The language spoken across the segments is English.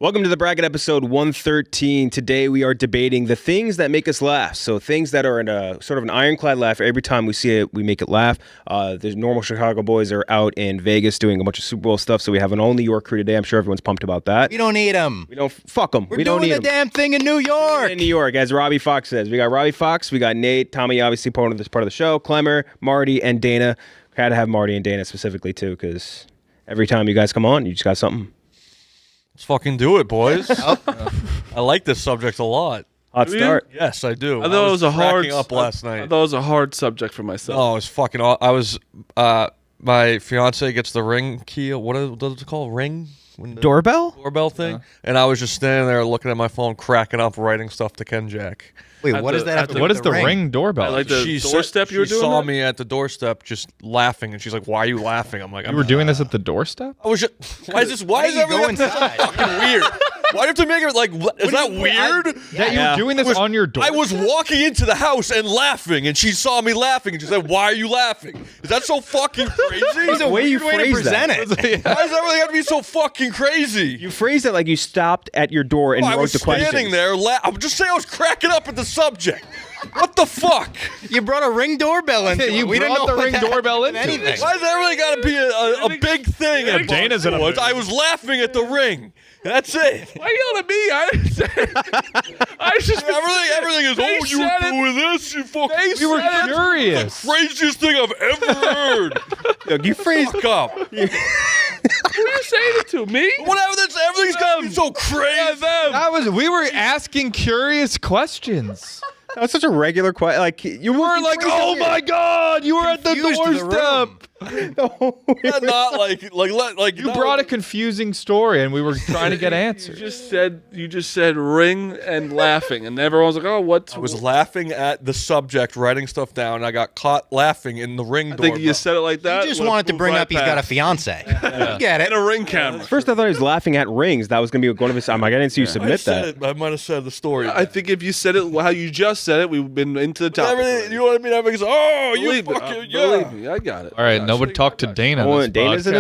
Welcome to the Bracket episode 113. Today we are debating the things that make us laugh. So things that are in a sort of an ironclad laugh. Every time we see it, we make it laugh. The normal Chicago boys are out in Vegas doing a bunch of Super Bowl stuff. So we have an all-New York crew today. I'm sure everyone's pumped about that. We don't need them. We don't fuck them. We don't need them. We're doing the damn thing in New York. In New York, as Robbie Fox says. We got Robbie Fox. We got Nate. Tommy, obviously part of the show. Klemmer, Marty, and Dana. Had to have Marty and Dana specifically too, because every time you guys come on, you just got something. Let's fucking do it, boys. I like this subject a lot. Hot start. Yes, I do. I thought it was a hard. Up last night. I thought it was a hard subject for myself. No, it's fucking. I was. My fiance gets the ring key. What is it called? Ring. Doorbell? Doorbell thing. And I was just standing there looking at my phone, cracking up, writing stuff to Kenjac. Wait, what does that have to do What with is the ring doorbell? I like the doorstep you were doing. She saw that? me at the doorstep just laughing, and she's like, "Why are you laughing?" I'm like, You were doing this at the doorstep? I was just. Why is everything so fucking weird? Why do you have to make it like? Is that weird? That you were doing this on your doorstep? I was walking into the house and laughing, and she saw me laughing, and she said, "Why are you laughing? Is that so fucking crazy?" It's a way you phrase that. Why does everything have to be so fucking crazy? You phrased it like you stopped at your door and I wrote was the questions. standing there. I'm just saying I was cracking up at the subject. What the fuck? You brought a ring doorbell into it. We brought didn't know the ring doorbell into anything. it. Why does everything got to be a big thing? Yeah, Dana's in a Barstool? I was laughing at the ring. That's it. Why yelling at me? I didn't say it. I just Everything is, They oh, you said were it. doing this, you fucking... We were curious. Craziest thing I've ever heard. Look, you phrased Fuck up. Who are you saying it to? Me? Whatever, everything's got to be so crazy. We were asking curious questions. that was such a regular question. Like you We're like, oh my God, you were at the Confused to the doorstep. Yeah, not like You brought a confusing story, and we were trying to get You answers. just said ring and laughing, and everyone's like, "Oh, what?" I was laughing at the subject, writing stuff down, and I got caught laughing in the ring I doorbell. think you said it like that. You just wanted to bring up he's got a fiance. You get it. and a ring camera. First, I thought he was laughing at rings. That was going to be one of his. I'm like, I didn't see you submit that. I might have said the story. I think if you said it how you just said it, we've been into the topic. Everything, you know what I mean? Everything's, oh, you Believe fucking, it. yeah. Believe me, I got it. All right, nobody talk to Dana. Oh, this Dana's in the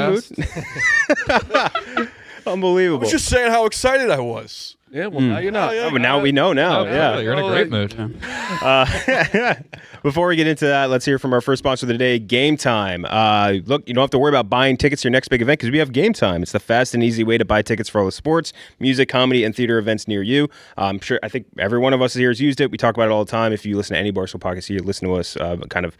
podcast. mood. Unbelievable. I was just saying how excited I was. Yeah, well, now you're not. Oh, but now we know now. Oh, Yeah. you're in a great mood. Before we get into that, let's hear from our first sponsor of the day, Game Time. Look, you don't have to worry about buying tickets to your next big event because we have Game Time. It's the fast and easy way to buy tickets for all the sports, music, comedy, and theater events near you. I think every one of us here has used it. We talk about it all the time. If you listen to any Barstool podcast, you listen to us kind of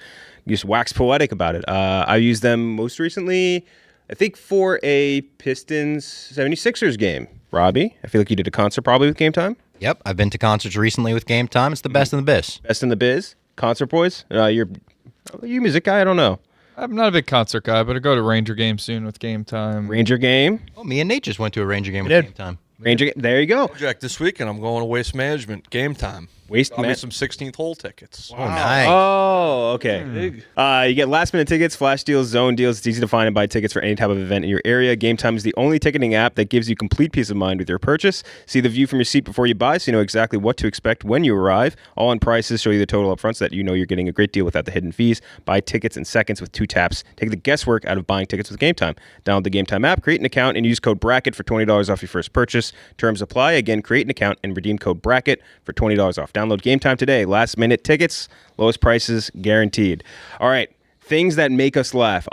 just wax poetic about it. I used them most recently, I think, for a Pistons 76ers game. Robbie, I feel like you did a concert probably with Game Time. Yep, I've been to concerts recently with Game Time. It's the best in the biz. Best in the biz. Concert boys. Are you a music guy? I don't know. I'm not a big concert guy, but I go to Ranger game soon with Game Time. Ranger game. Oh, me and Nate just went to a Ranger game with did. Game Time. Ranger. There you go. Jack, this weekend I'm going to Waste Management. Game Time. Waste Got me Man. some 16th hole tickets. Oh, nice. Oh, okay. You get last minute tickets, flash deals, zone deals. It's easy to find and buy tickets for any type of event in your area. Game Time is the only ticketing app that gives you complete peace of mind with your purchase. See the view from your seat before you buy so you know exactly what to expect when you arrive. All on prices, show you the total up front so that you know you're getting a great deal without the hidden fees. Buy tickets in seconds with 2 taps. Take the guesswork out of buying tickets with Game Time. Download the Game Time app, create an account, and use code BRACKET for $20 off your first purchase. Terms apply. Again, create an account and redeem code BRACKET for $20 off. Download Game Time today. Last minute tickets, lowest prices guaranteed. All right, things that make us laugh.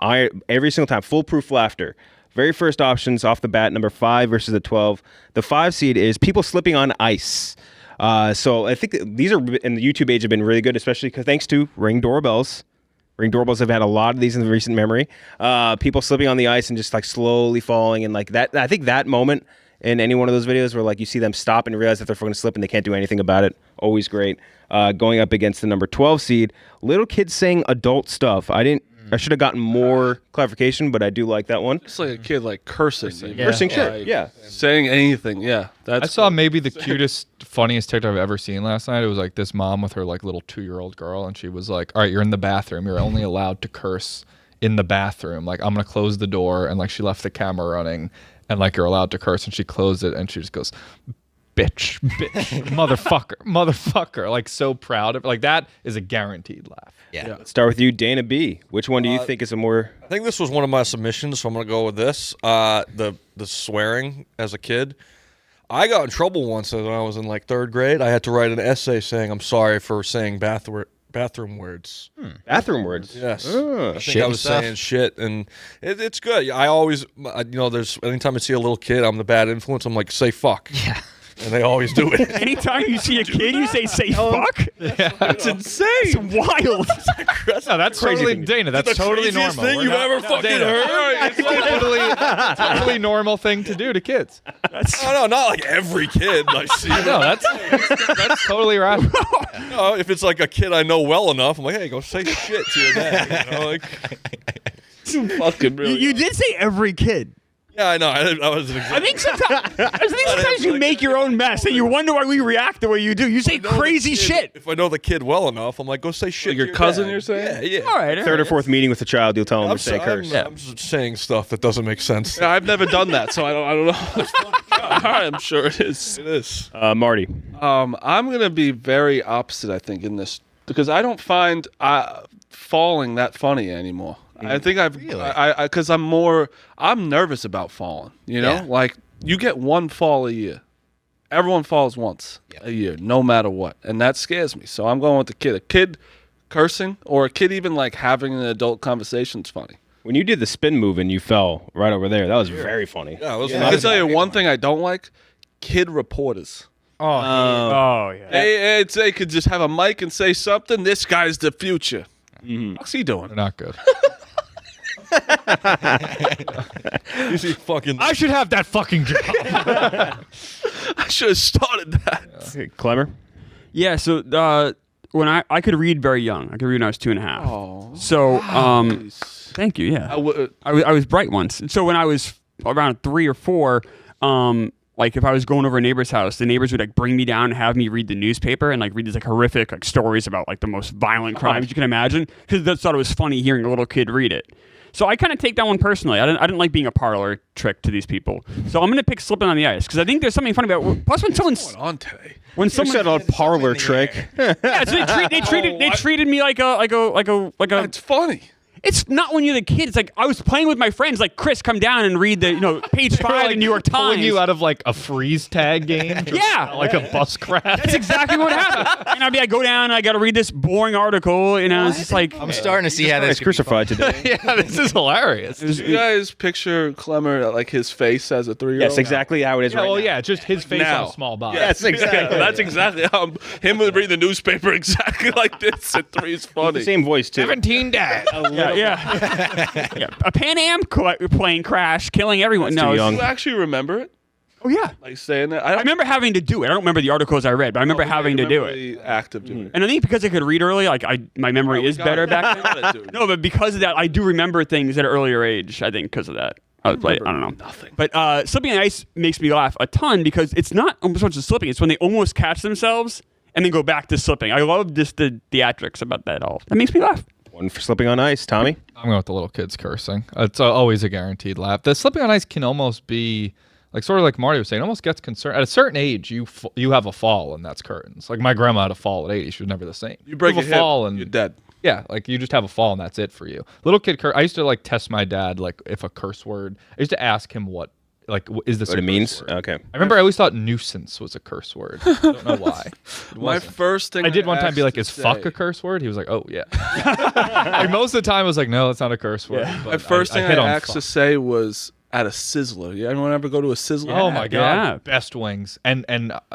Every single time, foolproof laughter. Very first options off the bat, number 5 versus the 12. The 5 seed is people slipping on ice. So I think these are in the YouTube age have been really good, especially because thanks to Ring doorbells. Ring doorbells have had a lot of these in the recent memory. People slipping on the ice and just like slowly falling and like that. I think that moment in any one of those videos where like you see them stop and realize that they're going to slip and they can't do anything about it. Always great. Going up against the number 12 seed, little kids saying adult stuff. I should have gotten more clarification, but I do like that one. It's like a kid like cursing. Cursing shit. Like, Yeah. Saying anything. Yeah. I saw maybe the cutest, funniest TikTok I've ever seen last night. It was like this mom with her like little 2-year-old girl, and she was like, "All right, you're in the bathroom. You're only allowed to curse in the bathroom. Like, I'm gonna close the door." And like she left the camera running, and like you're allowed to curse, and she closed it, and she just goes, bitch, motherfucker. Like so proud of like that is a guaranteed laugh. Yeah. Let's start with you, Dana B. Which one do you think is a more... I think this was one of my submissions, so I'm going to go with this. The swearing as a kid. I got in trouble once when I was in like 3rd grade. I had to write an essay saying I'm sorry for saying bathroom words. Bathroom words. Yes. Oh. I think I was saying shit, and it's good. I always, there's anytime I see a little kid, I'm the bad influence. I'm like, say fuck. Yeah. And they always do it. Anytime you see a kid, you say fuck? That's insane. It's wild. No, that's totally Dana. That's totally Craziest normal. thing We're you've not- ever fucking Dana. heard. It's totally normal thing to do to kids. No, not like every kid I see. No, that's totally rational. No, if it's like a kid I know well enough, I'm like, hey, go say shit to your dad. Fucking really. You did say every kid. Yeah, I know. I was an example. I think sometimes you make your own mess and you wonder why we react the way you do. You say crazy shit. If I know the kid well enough, I'm like, go say shit. Like your to cousin, dad. you're saying? Yeah. All right. 3rd or 4th meeting with the child, you'll tell them I'm, to say curse. I'm just saying stuff that doesn't make sense. Yeah, I've never done that, so I don't know. All right, I'm sure it is. It is. Marty. I'm gonna be very opposite, I think, in this because I don't find falling that funny anymore. I think because I'm nervous about falling. You know, Yeah. like you get one fall a year. Everyone falls once a year, no matter what, and that scares me. So I'm going with the kid. A kid cursing or a kid even like having an adult conversation is funny. When you did the spin move and you fell right over there, that was very funny. Yeah, it was I can tell you one thing I don't like: kid reporters. Oh, yeah. They could just have a mic and say something. This guy's the future. What's he doing? They're not good. You see fucking. I should have that fucking job. I should have started that. Klemmer. Yeah, so when I could read very young. I could read when I was 2.5. Oh. So, thank you, yeah. I was bright once. So when I was around 3 or 4, like if I was going over a neighbor's house, the neighbors would like bring me down and have me read the newspaper and like read these like horrific like stories about like the most violent crimes you can imagine because they thought it was funny hearing a little kid read it. So I kind of take that one personally. I didn't like being a parlor trick to these people. So I'm gonna pick slipping on the ice because I think there's something funny about. Plus, when someone's on today. when You someone said a parlor trick. yeah, so they treated me like a. It's funny. It's not when you're the kid. It's like I was playing with my friends. Like Chris, come down and read the page 5 in the New York Pulling Times. you out of like a freeze tag game. Yeah. Like a bus crash. That's exactly what happened. And I go down. I got to read this boring article. It's just like I'm starting to see how this It's crucified today. Yeah, this is hilarious. Do you guys picture Klemmer like his face as a 3-year-old? Yes, exactly how it is Yeah, right well, now. yeah, just his face Now. on a small body. Yes, exactly. That's exactly how him reading the newspaper exactly like this at 3 is funny. The same voice, too. 17 dad. yeah. A Pan Am plane crash, killing everyone. That's No, too it's- young. Do you actually remember it? Oh yeah. Like saying that? I remember having to do it. I don't remember the articles I read, but I remember having to do it. The act of doing it. And I think because I could read early, like my memory is better back then. Got it, dude. No, but because of that, I do remember things at an earlier age. I think because of that. I don't know. Nothing. But slipping on ice makes me laugh a ton because it's not almost much as slipping. It's when they almost catch themselves and then go back to slipping. I love just the theatrics about that all. That makes me laugh. One for slipping on ice. Tommy? I'm going with the little kids cursing. It's always a guaranteed laugh. The slipping on ice can almost be like sort of like Marty was saying. Almost gets concerned at a certain age. You have a fall and that's curtains. Like my grandma had a fall at 80. She was never the same. You break have a a hip, fall and you're dead. Yeah, like you just have a fall and that's it for you. Little kid curse. I used to like test my dad like if a curse word. I used to ask him what is this What a it curse mean?s word? Okay. I remember I always thought nuisance was a curse word. I don't know why. My first thing I did one time asked be like, to "Is fuck say- a curse word?" He was like, "Oh yeah." Like most of the time, I was like, "No, it's not a curse word." Yeah. But My first thing I hit on asked fuck. to say was at a Sizzler. You anyone ever go to a Sizzler? Oh my god, Yeah. best wings and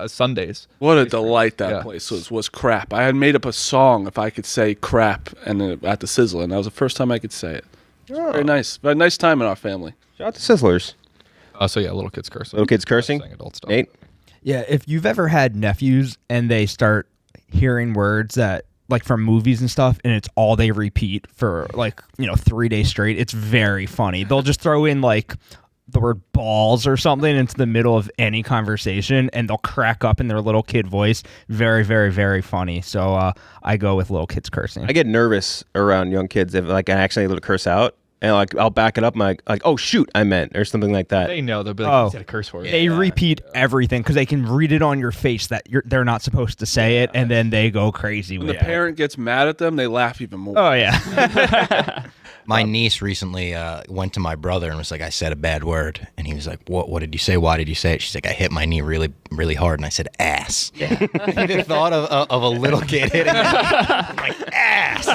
Sundays. What a delight that Yeah. place was crap. I had made up a song if I could say crap and at the Sizzler, and that was the first time I could say it. Very nice. Very nice time in our family. Shout out to Sizzlers. So yeah, little kids cursing. Little kids cursing. Saying adult stuff. Nate? Yeah, if you've ever had nephews and they start hearing words that like from movies and stuff and it's all they repeat for 3 days straight, it's very funny. They'll just throw in like the word balls or something into the middle of any conversation and they'll crack up in their little kid voice. Very, very, very funny. So I go with little kids cursing. I get nervous around young kids if like I actually able to curse out. and like I'll back it up. And like, oh shoot, I meant or something like that. They know. They'll be like, "You said a curse word." They repeat everything because they can read it on your face that they're not supposed to say it, and then they go crazy When with the it. parent gets mad at them, they laugh even more. Oh yeah. My niece recently went to my brother and was like, I said a bad word. And he was like, what did you say? Why did you say it? She's like, I hit my knee really, really hard. And I said, ass. Yeah. The thought of a little kid hitting me, like, ass.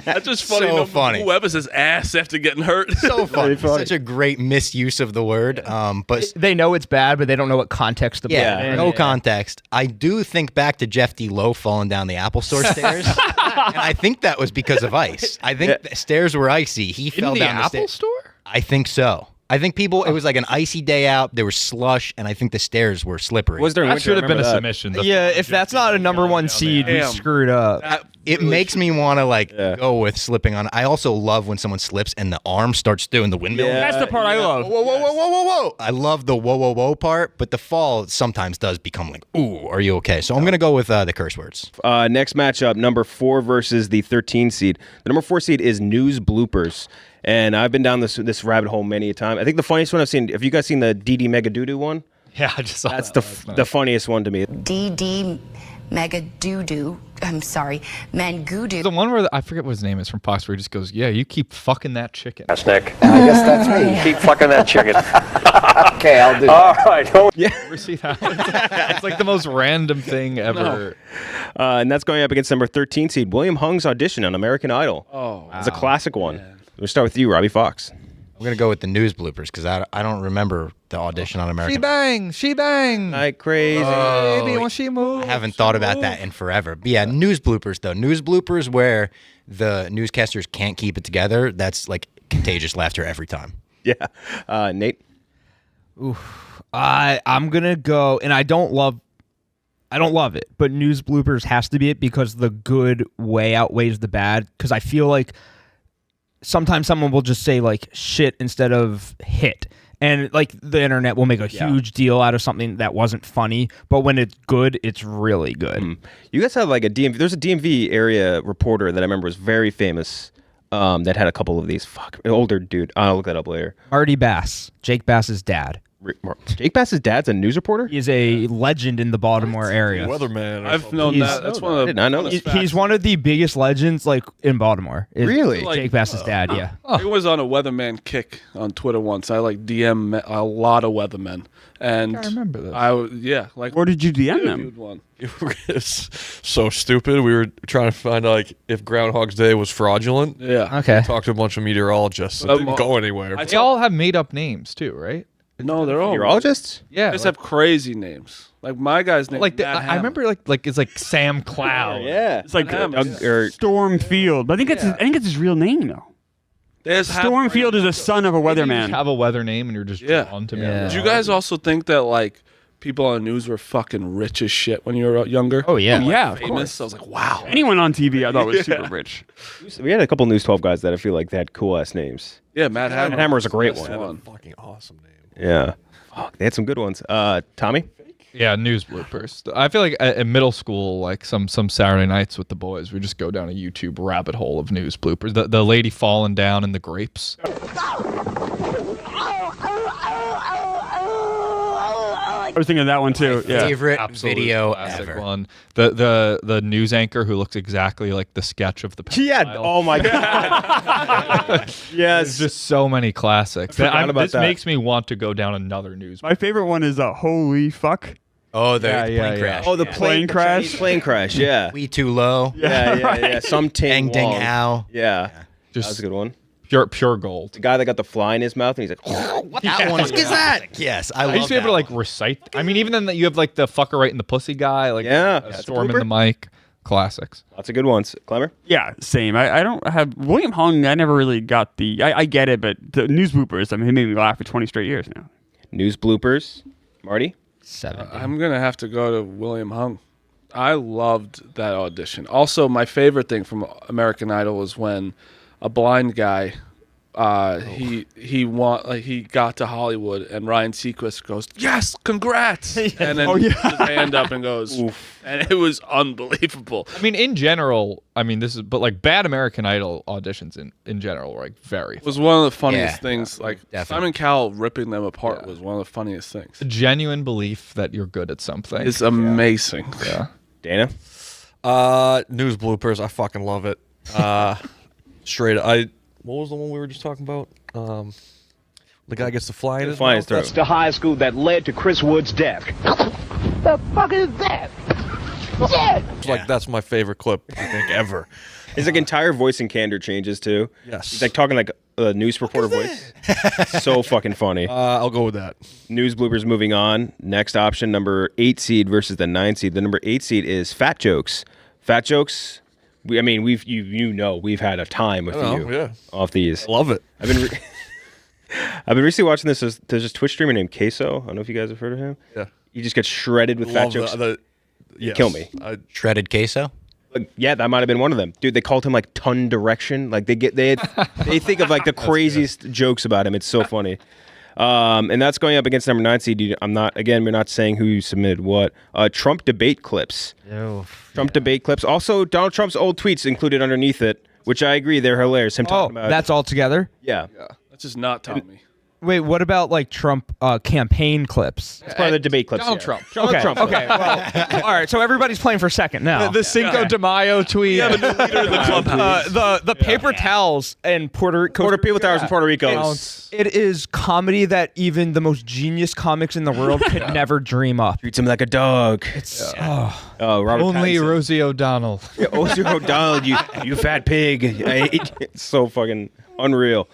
That's just funny. So funny. Whoever says ass after getting hurt. So funny. Such a great misuse of the word. But They know it's bad, but they don't know what context to put it in. no context. I do think back to Jeff D. Lowe falling down the Apple Store stairs. And I think that was because of ice. I think the stairs were icy. He fell In the down the Apple stairs. Store? I think so. I think it was like an icy day out. There was slush, and I think the stairs were slippery. Was there That should have been a submission. Yeah, if that's not a number one seed, we Damn. screwed up. It makes me want to go with slipping on. I also love when someone slips and the arm starts doing the windmill. Yeah. That's the part I love. Whoa, whoa, whoa, whoa, whoa, whoa. I love the whoa, whoa, whoa part, but the fall sometimes does become like, ooh, are you okay? So I'm going to go with the curse words. Next matchup, number 4 versus the 13 seed. The number 4 seed is news bloopers. And I've been down this rabbit hole many a time. I think the funniest one I've seen, have you guys seen the DD Mega Doo-Doo one? Yeah, I just saw That's that. the funniest one to me. DD Mega Doo-Doo. I'm sorry, Mangudu. The one where I forget what his name is from Fox, where he just goes, "Yeah, you keep fucking that chicken." That's Nick. I guess that's me. Keep fucking that chicken. Okay, I'll do that. All right. Ever see that? It's like the most random thing ever. And that's going up against number 13 seed, William Hung's audition on American Idol. Oh, It's a classic one. We'll start with you, Robbie Fox. I'm going to go with the news bloopers because I don't remember the audition on American Idol. She bang. Like crazy. Baby, when she moves. I haven't thought about that in forever. But yeah, news bloopers though. News bloopers where the newscasters can't keep it together. That's like contagious laughter every time. Yeah. Nate? I'm gonna go, and I don't love it, but news bloopers has to be it because the good way outweighs the bad. Because I feel like sometimes someone will just say like shit instead of hit. And like the internet will make a huge deal out of something that wasn't funny, but when it's good, it's really good. You guys have like a DMV. There's a DMV area reporter that I remember was very famous that had a couple of these. Fuck, an older dude. I'll look that up later. Marty Bass, Jake Bass's dad. Jake Bass's dad's a news reporter? He is a legend in the Baltimore area. Weatherman. or I've something. known He's- that. That's one I of did the. not know that. He's one of the biggest legends like in Baltimore. Is Really? Jake Bass's dad, yeah. I was on a weatherman kick on Twitter once. I like DM a lot of weathermen, and I remember this. like Where did you DM them? interviewed one. It's so stupid. We were trying to find out like if Groundhog's Day was fraudulent. Yeah. Okay. Talked to a bunch of meteorologists. It didn't go anywhere. I They all have made up names too, right? No, they're all. Urologists? Yeah. They just have crazy names. Like my guy's name. like Matt I Hammer. remember like it's like Sam Cloud. Yeah. It's like Hammer, Doug, or Storm Field. But I think it's his real name though. There's Storm Field is a son of a Maybe you weatherman. just have a weather name and you're just Yeah. drawn to me. Yeah. Did you guys also think that like people on the news were fucking rich as shit when you were younger? Oh yeah. Yeah, of Famous. course. I was like, wow. Anyone on TV I thought was super rich. We had a couple News 12 guys that I feel like they had cool ass names. Yeah, Matt Hammer. Matt Hammer was a great Best one. Fucking awesome name. Yeah. Fuck, they had some good ones. Tommy? Yeah, news bloopers. I feel like in middle school, like some Saturday nights with the boys, we just go down a YouTube rabbit hole of news bloopers. The lady falling down in the grapes. I was thinking of that one too. Yeah. Favorite Absolute video classic ever. one. The news anchor who looks exactly like the sketch of the Yeah. pedophile. Oh my God. There's Yes. just so many classics. forgot about this that. makes me want to go down another news. My favorite one is holy fuck. Oh, the Yeah, plane yeah, yeah. crash. Oh, the Yeah. Plane crash? Chinese plane crash. Yeah. We too low. Yeah. Some ting Ding ding Wong. ow. Yeah. Just That was a good one. pure gold. The guy that got the fly in his mouth and he's like, What that one is that? Yes, I love I used to be able to that like one. recite. I mean, even then that you have like the fucker right in the pussy guy, like Yeah, that's a storm in blooper. the mic, classics. lots of good ones. Klemmer? Yeah, same. I don't have William Hung. I never really got the. I get it, but the news bloopers. I mean, he made me laugh for 20 straight years now. News bloopers. Marty? 70. I'm gonna have to go to William Hung. I loved that audition. Also, my favorite thing from American Idol was when a blind guy he got to Hollywood, and Ryan Seacrest goes, "Yes, congrats!" And then puts his hand up and goes, "Oof." And it was unbelievable. I mean, in general, but like bad American Idol auditions in general were like very. It was one of the funniest things. Yeah, like definitely. Simon Cowell ripping them apart was one of the funniest things. A genuine belief that you're good at something. It's amazing. Yeah. Dana? News bloopers. I fucking love it. Straight. What was the one we were just talking about? The guy gets to fly in his Fly in his mouth. throat. That's the high school that led to Chris Wood's death. The fuck is that? Shit! It's like that's my favorite clip I think ever. His like entire voice and candor changes too. Yes. He's like talking like a news reporter voice. So fucking funny. I'll go with that. News bloopers moving on. Next option, number 8 seed versus the 9 seed. The number 8 seed is Fat Jokes. Fat Jokes. We've had a time with you off these. I love it. I've been recently watching this. There's this Twitch streamer named Queso. I don't know if you guys have heard of him. Yeah. He just gets shredded with fat jokes. Yes. Kill me. Shredded queso. Like, yeah, that might have been one of them, dude. They called him like Ton Direction. Like they think of like the craziest jokes about him. It's so funny. And that's going up against number 9 seed. We're not saying who submitted what. Trump debate clips. Trump debate clips. Also, Donald Trump's old tweets included underneath it, which I agree they're hilarious. Him talking about that's all together? yeah. That's just not Tommy. Wait, what about like Trump campaign clips? It's part of the debate clips. Donald yeah. Trump. Okay, Trump. okay. Well, all right, so everybody's playing for second now. The Cinco de Mayo tweet. We have a new leader in the club. The paper towels and Puerto People towers in Puerto Rico. It is comedy that even the most genius comics in the world could never dream up. Treats him like a dog. Oh, Robert Only Pattinson. Rosie O'Donnell. Yeah, Rosie O'Donnell, you fat pig. It's so fucking unreal.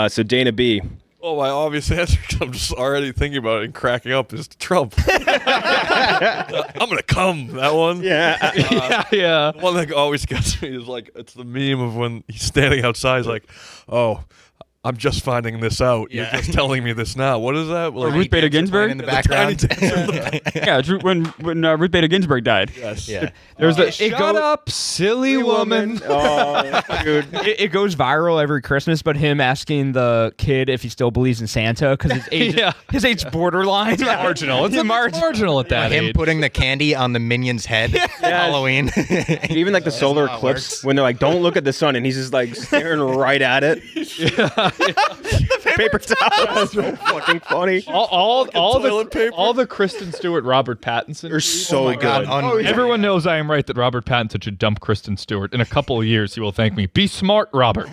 So Dana B. Oh, my obvious answer, 'cause I'm just already thinking about it and cracking up, is Trump. I'm going to come, that one. Yeah. Yeah. The one that always gets me is like, it's the meme of when he's standing outside, he's like, oh, I'm just finding this out. You're just telling me this now. What is that? Or Ruth Bader Ginsburg in the background. Yeah, it's when Ruth Bader Ginsburg died. Yes. Yeah. There's Shut up, silly woman. Oh, dude. It goes viral every Christmas, but him asking the kid if he still believes in Santa because his age, his age's borderline. It's Marginal. It's marginal at that Him age. putting the candy on the minion's head. Halloween. Even like the solar how it eclipse works. when they're like, don't look at the sun, and he's just like staring right at it. The paper towel. That's so fucking funny. all the Kristen Stewart, Robert Pattinson. They're so my God, good. unreal. Everyone knows I am right that Robert Pattinson should dump Kristen Stewart. In a couple of years, he will thank me. Be smart, Robert.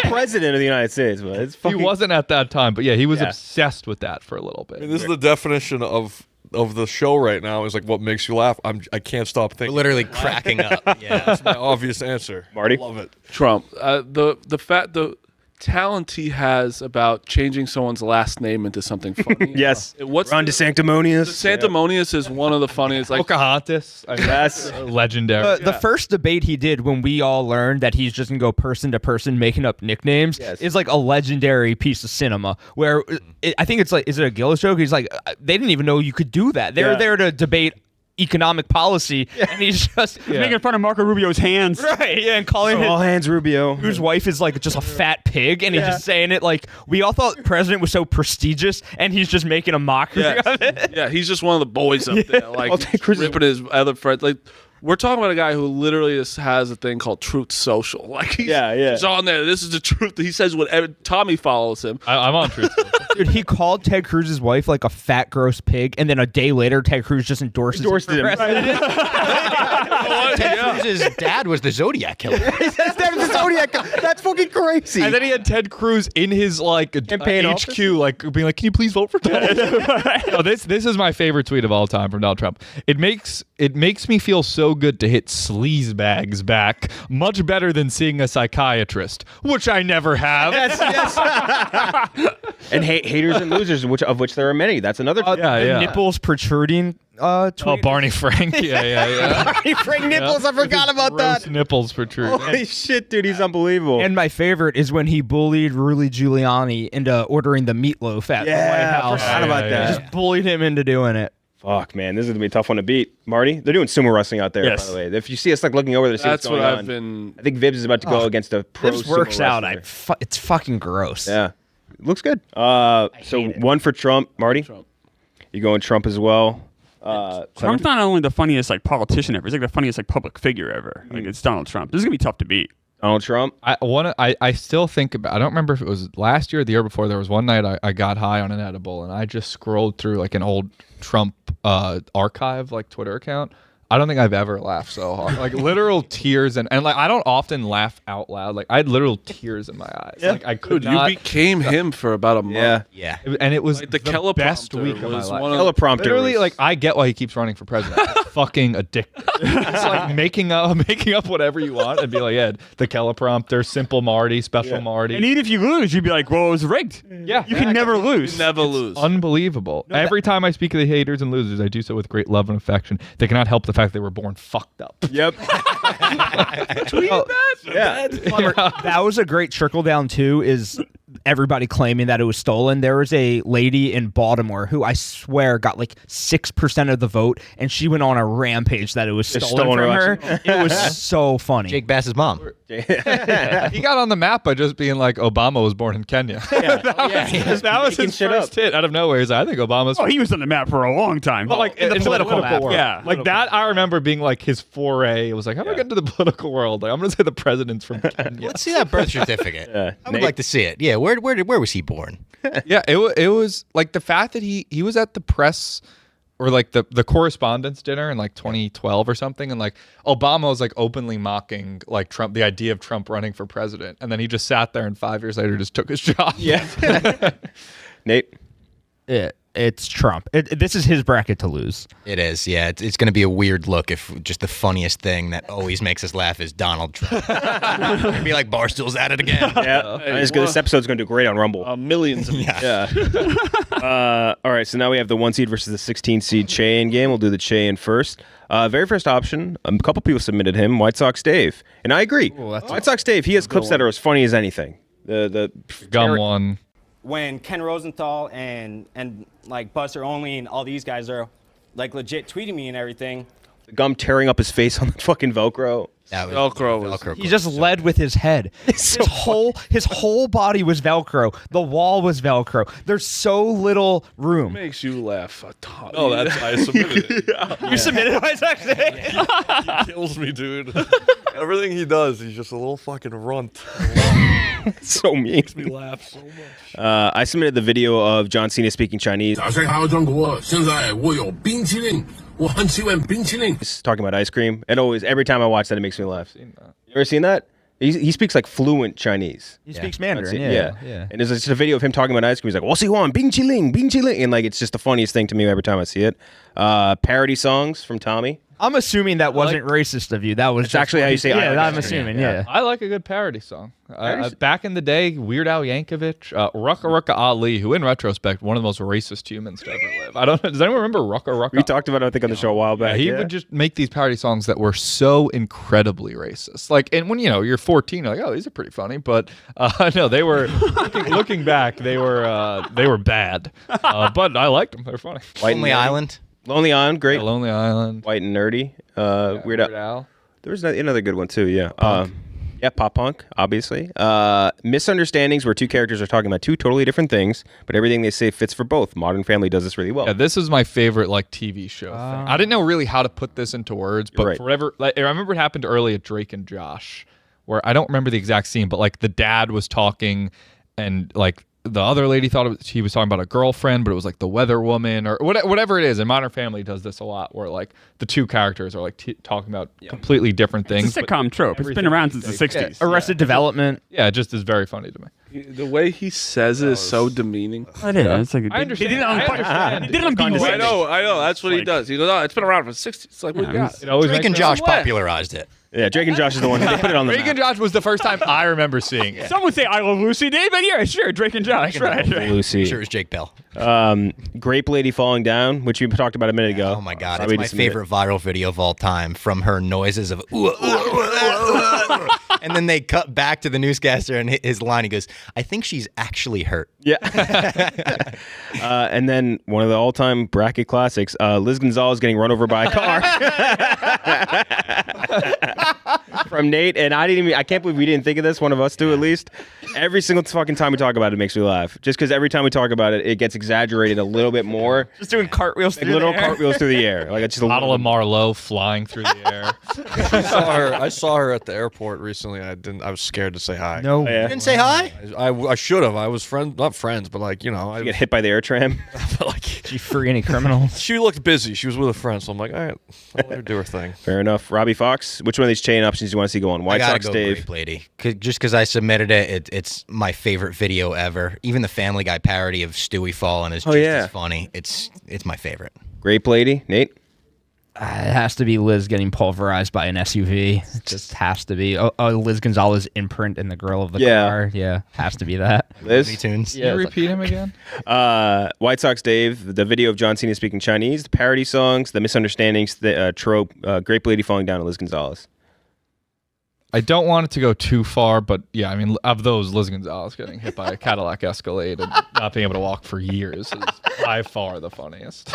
President of the United States, but it's He fucking. wasn't at that time, but yeah, he was obsessed with that for a little I mean, bit. this is the definition of the show right now, is like what makes you laugh. I can't stop We're thinking. literally cracking up. Yeah. That's my obvious answer. Marty? Love it. Trump. The talent he has about changing someone's last name into something funny. Yes. What's Ron DeSanctimonious. Sanctimonious is one of the funniest. Like Pocahontas. I mean, Yes. legendary. The first debate he did when we all learned that he's just gonna go person to person making up nicknames is like a legendary piece of cinema. Where I think it's like, is it a Gillis joke? He's like, they didn't even know you could do that. They're there to debate economic policy, and he's just Making fun of Marco Rubio's hands. right, and calling All his, hands Rubio. whose wife is like just a fat pig, and he's just saying it like we all thought president was so prestigious, and he's just making a mockery of it. yeah, he's just one of the boys up there, like Ted Cruz is- ripping his other friends. Like we're talking about a guy who literally just has a thing called Truth Social. Like he's on there. This is the truth. He says whatever. Tommy follows him. I'm on truth. Dude, he called Ted Cruz's wife like a fat, gross pig, and then a day later, Ted Cruz just endorsed him. Ted Cruz's dad was the Zodiac killer. That's fucking crazy. And then he had Ted Cruz in his like Campaign HQ, office? like being like, "Can you please vote for Ted?" No, this is my favorite tweet of all time from Donald Trump. It makes me feel so good to hit sleaze bags back. Much better than seeing a psychiatrist, which I never have. And haters and losers, of which there are many. That's another. Nipples protruding. Tweet. Oh, Barney Frank. Yeah. Frank nipples. I forgot about Gross that. nipples protrude. Holy shit, dude, he's unbelievable. And my favorite is when he bullied Rudy Giuliani into ordering the meatloaf at the White I House. forgot about that. Just bullied him into doing it. Fuck, man, this is gonna be a tough one to beat. Marty, they're doing sumo wrestling out there. Yes. By the way, if you see us like looking over there, to see That's what's going what on. I've been. I think Vibs is about to go against a pro. This works sumo out. wrestler. It's fucking gross. Yeah, looks good. So hate it. one for Trump, Marty. Trump. You going Trump as well? Trump's not only the funniest like politician ever; he's like the funniest like public figure ever. Like it's Donald Trump. This is gonna be tough to beat. Donald Trump. I still think about. I don't remember if it was last year or the year before. There was one night I got high on an edible and I just scrolled through like an old Trump archive like Twitter account. I don't think I've ever laughed so hard. Like literal tears and like I don't often laugh out loud. Like I had literal tears in my eyes. Yeah. Like I could Dude, not. you became him for about a month. Yeah. And it was Like, the best teleprompter week of my was life. one of- Teleprompter. Literally, was- like I get why he keeps running for president. It's fucking addictive. It's like making up whatever you want and be like, yeah, the teleprompter, simple Marty, special Marty. And even if you lose, you'd be like, "Well, it was rigged." Yeah, You can never lose. Never lose. Unbelievable. Every time I speak of the haters and losers, I do so with great love and affection. They cannot help the fact they were born fucked up. Yep. Yeah. Klemmer, that was a great trickle down too. Is everybody claiming that it was stolen? There was a lady in Baltimore who I swear got like 6% of the vote, and she went on a rampage that it was stolen stolen from her her. It was so funny. Jake Bass's mom. He got on the map by just being like, Obama was born in Kenya. that was his first hit out of nowhere. He's like, I think Obama's. Oh, he was on the map for a long time. But like in the political map. world. Yeah. Like that, I remember being like his foray. It was like, how do I get into the political world? Like, I'm going to say the president's from Kenya. Let's see that birth certificate. Yeah. I would Nate? like to see it. Yeah, where was he born? Yeah, it was like the fact that he was at the press or like the correspondence dinner in like 2012 or something, and like Obama was like openly mocking like Trump, the idea of Trump running for president, and then he just sat there and 5 years later just took his job. Yeah. Nate. It's Trump. This is his bracket to lose. It is, yeah. It's going to be a weird look if just the funniest thing that always makes us laugh is Donald Trump. It'd be like Barstool's at it again. Yeah. This episode's going to do great on Rumble. Millions of Yeah. All right, so now we have the 1 seed versus the 16 seed Che-in game. We'll do the Che-in first. Very first option, a couple people submitted him, White Sox Dave. And I agree. White Sox Dave, he has clips that are as funny as anything. The Gum one. When Ken Rosenthal and like Buster Only and all these guys are like legit tweeting me and everything. gum tearing up his face on the fucking Velcro. That was Velcro. He just led with his head. His whole body was Velcro. The wall was Velcro. There's so little room. Makes you laugh a ton. Oh, that's I submitted it. You submitted my section. He kills me, dude. Everything he does, he's just a little fucking runt. So mean. Makes me laugh so much. I submitted the video of John Cena speaking Chinese. 早上好，中国！现在我有冰淇淋，我很喜欢冰淇淋。 He's talking about ice cream. And always, every time I watch that, it makes me laugh. You ever seen that? He speaks like fluent Chinese. He speaks Mandarin. Yeah. Yeah. And there's just a video of him talking about ice cream. He's like, 我喜欢冰淇淋,冰淇淋. And like, it's just the funniest thing to me every time I see it. Parody songs from Tommy. I'm assuming that wasn't racist of you. That was It's actually how you say Yeah, ice I'm cream. assuming. Yeah. I like a good parody song. Back in the day, Weird Al Yankovic, Rucka Rucka Ali, who in retrospect, one of the most racist humans to ever live. I don't know. Does anyone remember Rucka Rucka? We talked about it, I think, on the show a while back. He would just make these parody songs that were so incredibly racist. Like, and when you're 14, you're like, oh, these are pretty funny. But no, they were looking back, they were bad. But I liked them. They're funny. Lonely Island. Lonely Island, great. Yeah, Lonely Island. White and Nerdy. Weird Al. There was another good one too. Yeah. Yeah, pop punk, obviously. Misunderstandings where two characters are talking about two totally different things, but everything they say fits for both. Modern Family does this really well. Yeah, this is my favorite like TV show thing. I didn't know really how to put this into words, but Right. for whatever, like, I remember it happened early at Drake and Josh, where I don't remember the exact scene, but like the dad was talking, and like the other lady thought he was talking about a girlfriend, but it was like the weather woman or whatever it is. And Modern Family does this a lot, where like the two characters are like talking about completely different things. It's a sitcom trope. It's been around since the 60s. Arrested Development. Yeah, it just is very funny to me. The way he says it is so demeaning. It is. It's like I understand. They did it on, I understand. they did it on being I know. That's what he like- does. He goes, "Oh, it's been around for 60." It's like, what do you got? It always Drake makes and me Josh laugh. popularized it. Yeah, Drake and Josh is the one. They put it on the Drake and map. Josh was the first time I remember seeing it. Some would say I Love Lucy Day, but yeah, sure, Drake and Josh, right? Lucy. Sure, it was Jake Bell. Grape Lady Falling Down, which we talked about a minute ago. Oh my God, Sorry, it's we my just submitted favorite viral video of all time. From her noises of And then they cut back to the newscaster and his line. He goes, "I think she's actually hurt." Yeah. And then one of the all-time bracket classics, Liz Gonzalez getting run over by a car. From Nate, and I can't believe we didn't think of this, one of us two at least. Every single fucking time we talk about it, it makes me laugh. Just because every time we talk about it, it gets exaggerated a little bit more. Just doing cartwheels like through little the air. cartwheels through the air. Like it's just a Bottle little of Marlowe flying through the air. I saw her at the airport recently. I was scared to say hi. No. Oh, yeah. You didn't say hi? I should have. I was not friends, but like, you know. You get hit by the air tram. like, Did you free any criminals? she looked busy. She was with a friend, so I'm like, all right, I'll let her do her thing. Fair enough. Robbie Fox, which one of these chain options do you want to see go on? White I gotta Sox go Dave. Grape Lady. Just because I submitted it, it's my favorite video ever. Even the Family Guy parody of Stewie falling is just as funny. It's my favorite. Grape Lady, Nate. It has to be Liz getting pulverized by an SUV. It just has to be. Liz Gonzalez imprint in the grill of the car. Yeah, has to be that. Liz? Looney Tunes. Can you repeat him again? White Sox Dave, the video of John Cena speaking Chinese, the parody songs, the misunderstandings, the trope, Grape Lady falling down to Liz Gonzalez. I don't want it to go too far, but yeah, I mean, of those, Liz Gonzalez getting hit by a Cadillac Escalade and not being able to walk for years is by far the funniest.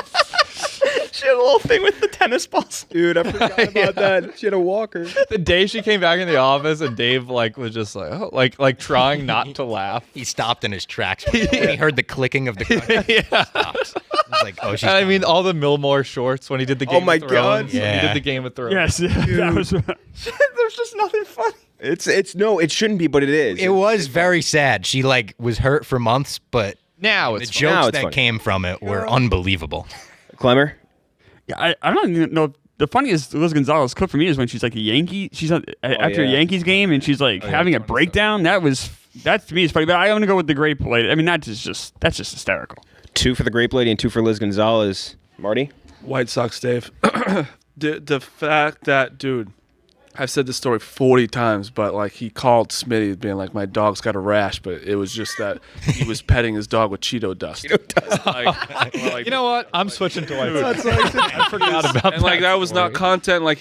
She had a little thing with the tennis balls. Dude, I forgot about that. She had a walker. The day she came back in the office and Dave was just like, oh, like trying not to laugh. He stopped in his tracks when he heard the clicking of the gun. Yeah. Stopped. He was like, oh, she's I mean, all the Millmore shorts when he did the Game my of Thrones. God. When Yeah. he did the Game of Thrones. Yes, that was. There's just nothing funny. It's no, it shouldn't be, but it is. It was very sad. She was hurt for months, but Now the it's jokes Now it's that funny. came from it were unbelievable. Klemmer. Yeah, I don't even know. The funniest Liz Gonzalez clip for me is when she's like a Yankee. She's after a Yankees game and she's like having a breakdown. That to me is funny. But I'm gonna go with the Grape Lady. I mean, that's just hysterical. 2 for the Grape Lady and 2 for Liz Gonzalez. Marty. White Sox Dave. The fact that, dude, I've said this story 40 times, but like he called Smitty being like, my dog's got a rash, but it was just that he was petting his dog with Cheeto dust. you know what? I'm switching to White Sox. I forgot about that. And like that was not story. content. Like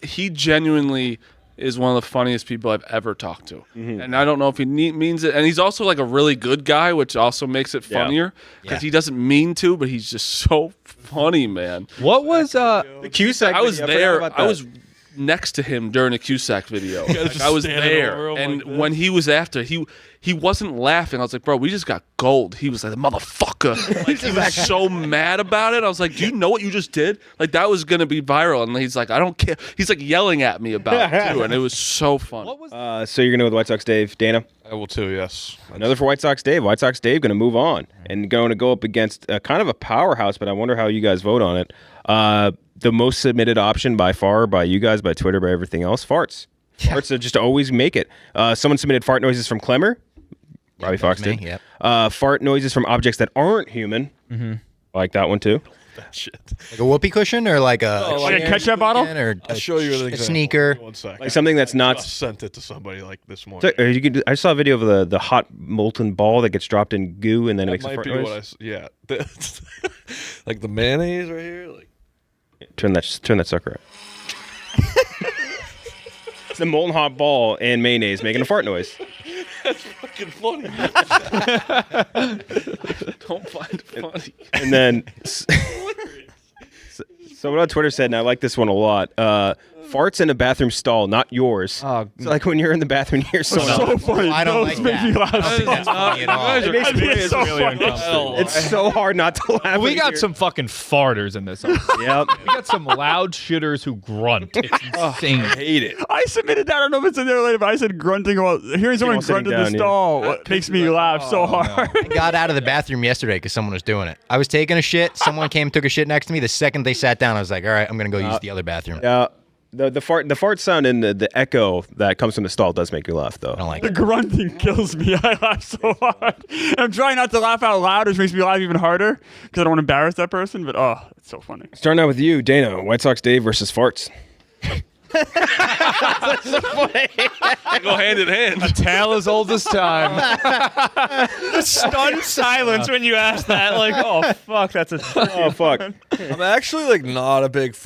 he genuinely is one of the funniest people I've ever talked to. Mm-hmm. And I don't know if he means it. And he's also like a really good guy, which also makes it funnier because he doesn't mean to, but he's just so funny, man. What was The Cusack. I was video, there. forgot about I that. was next to him during a Cusack video. Like, I was there, and when he was after, he wasn't laughing. I was like, bro, we just got gold. He was like, motherfucker. Like, he was so mad about it. I was like, do you know what you just did? Like, that was gonna be viral. And he's like, I don't care. He's like yelling at me about it too, and it was so fun. So you're gonna go with White Sox Dave, Dana. I will too. Yes. Another for White Sox Dave. White Sox Dave going to move on and going to go up against kind of a powerhouse, but I wonder how you guys vote on it. The most submitted option by far, by you guys, by Twitter, by everything else, farts. Farts that just always make it. Someone submitted fart noises from Klemmer. Robbie Fox did. Yep. Fart noises from objects that aren't human. Mm-hmm. I like that one too. That shit. Like a whoopee cushion or like a Like a ketchup bottle? or I'll show you an a example. sneaker. 1 second. Like something that's not. I sent it to somebody like this morning. I saw a video of the hot molten ball that gets dropped in goo and then it makes a might fart be noise. what yeah. Like the mayonnaise right here. Like Turn that sucker up. It's the molten hot ball and mayonnaise making a fart noise. that's fucking funny. Don't find it funny. And then someone on Twitter said, and I like this one a lot, farts in a bathroom stall, not yours. So like when you're in the bathroom, you're so funny. I don't Those like make that. me laugh. I don't think that's funny at all. It makes me It's so really funny. uncomfortable. It's so hard not to laugh. We when got you're- some fucking farters in this. Yep. Yep. We got some loud shitters who grunt. It's insane. I hate it. I submitted that. I don't know if it's in there later, but I said grunting while hearing someone while sitting grunt in the down, yeah. stall makes me laugh so hard. I got out of the bathroom yesterday because someone was doing it. I was taking a shit. Someone came and took a shit next to me. The second they sat down, I was like, all right, I'm going to go use the other bathroom. The fart sound and the echo that comes from the stall does make you laugh though. I don't like The it. grunting kills me. I laugh so hard. I'm trying not to laugh out loud, which makes me laugh even harder because I don't want to embarrass that person. But it's so funny. Starting out with you, Dana. White Sox Dave versus farts. They go hand in hand. A tale as old as time. The stunned silence when you ask that. Like, oh, fuck, that's a... Oh, fuck. I'm actually like not a big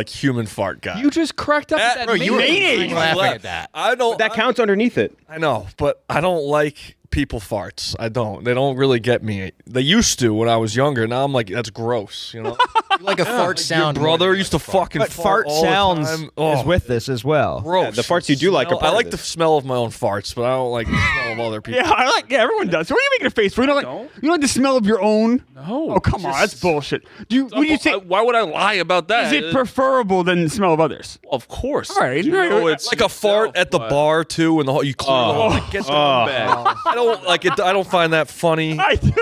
human fart guy. You just cracked up that Bro, you were Mayonnaise. laughing at that. I don't. That counts underneath it. I know, but I don't like people farts. I don't. They don't really get me. They used to when I was younger. Now I'm like, that's gross. You know, Like a fart sound. your brother used to fucking But fart all the sounds time. is with this as well. Gross. Yeah, the farts you do like are part I of like the this. smell of my own farts, but I don't like the smell of other people. Yeah, everyone does. So what are you making a face for? You don't like the smell of your own? No. Oh, come on, that's bullshit. What do you say? Why would I lie about that? Is it preferable than the smell of others? Of course. All right, You know it's Like a fart at the bar too, and the whole you clear the whole like, get the bag. I don't like it. I don't find that funny. I do.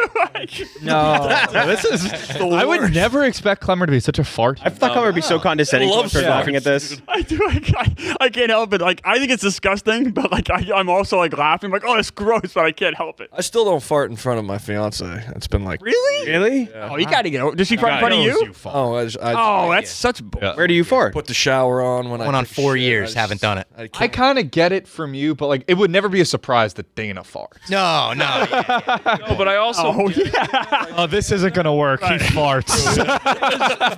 No. This is. I would never expect Klemmer to be such a fart. I thought Clemmer would be so condescending. I to love us for farts, laughing at this. I do. I can't help it. Like, I think it's disgusting, but like I'm also like laughing. Like, oh, it's gross, but I can't help it. I still don't fart in front of my fiance. It's been like Really? Really? Oh, you gotta get over. Does she fart in front of you? Oh, that's such bull. Where do you fart? put the shower on when I Went on take a 4 shit. years, I just- haven't done it. I I can't- kind of get it from you, but like it would never be a surprise that Dana farts. No. No, but I also. Oh yeah. Oh, this isn't gonna work. He farts.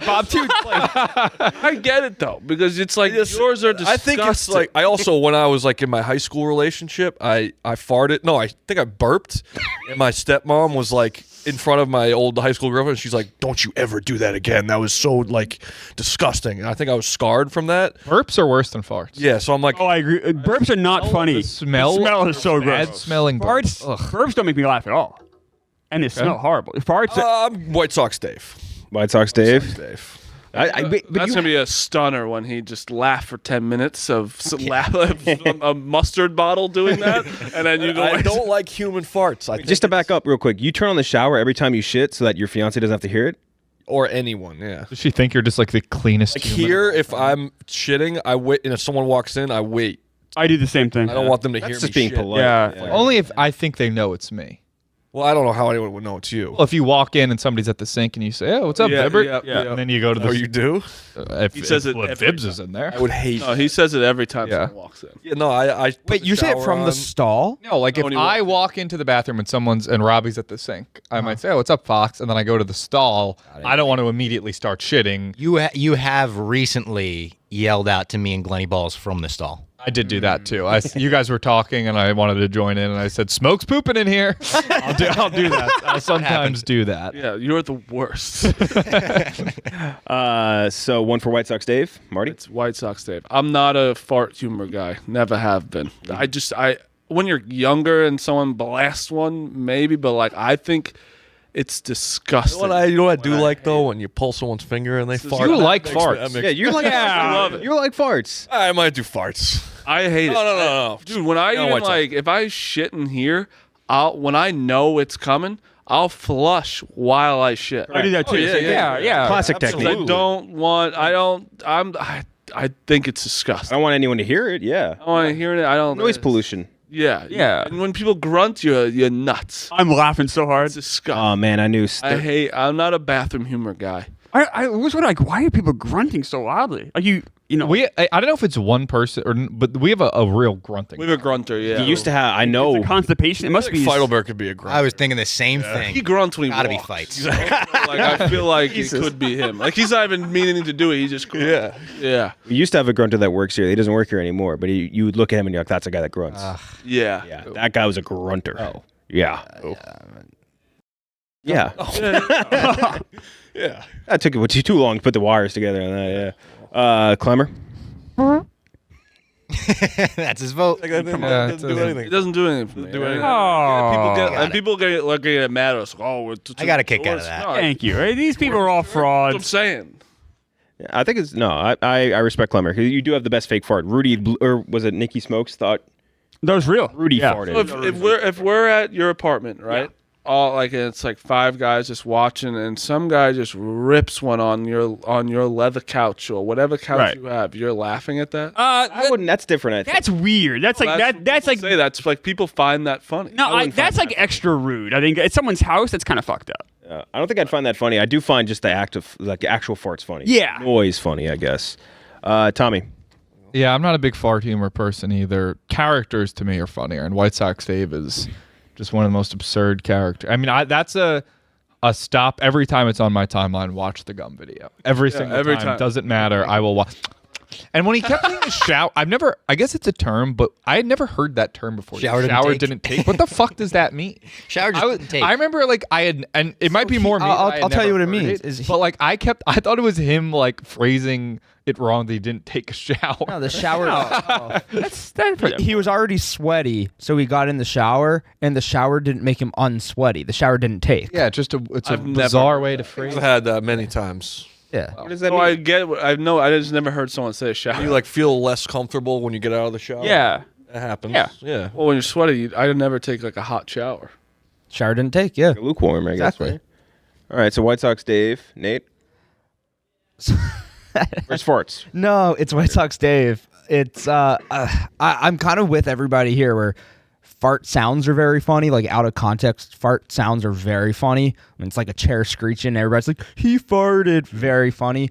Bob, too. I get it though because it's like yours are disgusting. I think it's like I also when I was like in my high school relationship, I farted. No, I think I burped, and my stepmom was like in front of my old high school girlfriend. She's like, "Don't you ever do that again. That was so like disgusting." And I think I was scarred from that. Burps are worse than farts. Yeah, so I'm like, Oh, I agree. Burps are not funny. The smell is so bad gross. smelling Farts. Burps don't make me laugh at all, and they smell horrible. Farts. I'm White Sox Dave. White Sox Dave. Dave. But That's gonna be a stunner when he just laughed for 10 minutes of a mustard bottle doing that, and then you go. I don't like human farts. just to back up real quick, you turn on the shower every time you shit so that your fiance doesn't have to hear it. or anyone. Yeah. Does she think you're just like the cleanest? Like human? here, if I'm shitting, I wait, and if someone walks in, I wait. I do the same thing. I don't want them to hear That's me just being shit. polite. Yeah. Only if I think they know it's me. Well, I don't know how anyone would know it's you. Well, if you walk in and somebody's at the sink and you say, "Oh, what's up, Yeah, Vibbert?" yeah. And then you go to the. Or you do? If He says it well, every Vibbs time. is in there. I would hate. No, he says it every time Yeah. someone walks in. Yeah, no, I put Wait, the you say it shower from on. the stall? No, like if when you I walk walk into the bathroom and Robbie's at the sink, I might say, "Oh, what's up, Fox?" And then I go to the stall. I don't want to immediately start shitting. You have recently yelled out to me and Glenny Balls from the stall. I did do that too. You guys were talking, and I wanted to join in, and I said, "Smoke's pooping in here." I'll do that. I sometimes do that. Yeah, you're the worst. So one for White Sox Dave. Marty? It's White Sox Dave. I'm not a fart humor guy. Never have been. When you're younger and someone blasts one, maybe, but like I think it's disgusting. You know what I do like though when you pull someone's finger and they fart. You like That makes- farts. that makes- Yeah, you're like I love it. You like farts. I might do farts. I hate it. No. Dude, when I You know even White Sox. like if I shit in here, when I know it's coming, I'll flush while I shit. I do that too. Yeah. Classic Because technique. I think it's disgusting. I don't want anyone to hear it. Yeah. I don't want to hear it. I don't. Noise pollution. Yeah. Yeah. And when people grunt, you're nuts. I'm laughing so hard. It's disgusting. Oh man, I knew. I'm not a bathroom humor guy. I was wondering, like, why are people grunting so loudly? Like you know. I don't know if it's one person but we have a real grunting. We have a grunter, yeah. He used to have. I know. It's a constipation. It must be. Feidelberg could be a grunt. I was thinking the same thing. He grunts when he Gotta be walks. fights. Like I feel like it could be him. Like he's not even meaning to do it. He just grunts. Yeah. We used to have a grunter that works here. He doesn't work here anymore. But you would look at him and you're like, "That's a guy that grunts." Yeah. Yeah, that guy was a grunter. Oh, yeah. Yeah. Yeah. That took it too long to put the wires together on that. Yeah. Klemmer. That's his vote. Like, that didn't, Yeah, doesn't it do anything. It doesn't do anything for me. do anything. Oh, People get mad at us. Oh, I got a kick out of that. No, thank you. Right? These people are all that's what I'm frauds. saying. I think it's no. I respect Klemmer because you do have the best fake fart. Rudy or was it Nikki Smokes thought That was real. Rudy Yeah. farted. So if we're at your apartment, right? All like it's like five guys just watching, and some guy just rips one on your leather couch or whatever couch Right. you have. You're laughing at that. I wouldn't. That's different. I think. That's weird. That's like that. That's like say that's like people find that funny. no. That's like extra rude. I think at someone's house, that's kind of fucked up. I don't think I'd find that funny. I do find just the act of like actual farts funny. Yeah. Noise funny, I guess. Tommy. Yeah, I'm not a big fart humor person either. Characters to me are funnier, and White Sox Dave is just one of the most absurd characters. I mean, that's a stop every time it's on my timeline. Watch the gum video every single time. Doesn't matter. I will watch. And when he kept saying the shower, I guess it's a term, but I had never heard that term before. Shower didn't take. What the fuck does that mean? Shower didn't take. I remember and it might be more me. I'll tell you what it means. But like I thought it was him like phrasing it wrong that he didn't take a shower. No, the shower. He was already sweaty, so he got in the shower, and the shower didn't make him unsweaty. The shower didn't take. Yeah, it's a bizarre way to phrase it. I've had that many times. Yeah. What does that mean? I just never heard someone say shower. You like feel less comfortable when you get out of the shower. Yeah. That happens. Yeah. Well, when you're sweaty, I never take like a hot shower. Shower didn't take. Yeah. Lukewarm, I guess. Right? All right. So White Sox Dave, Nate. Where's farts? No, it's White Sox Dave. It's I'm kind of with everybody here where fart sounds are very funny, like out of context. Fart sounds are very funny. When it's like a chair screeching, everybody's like, he farted. Very funny.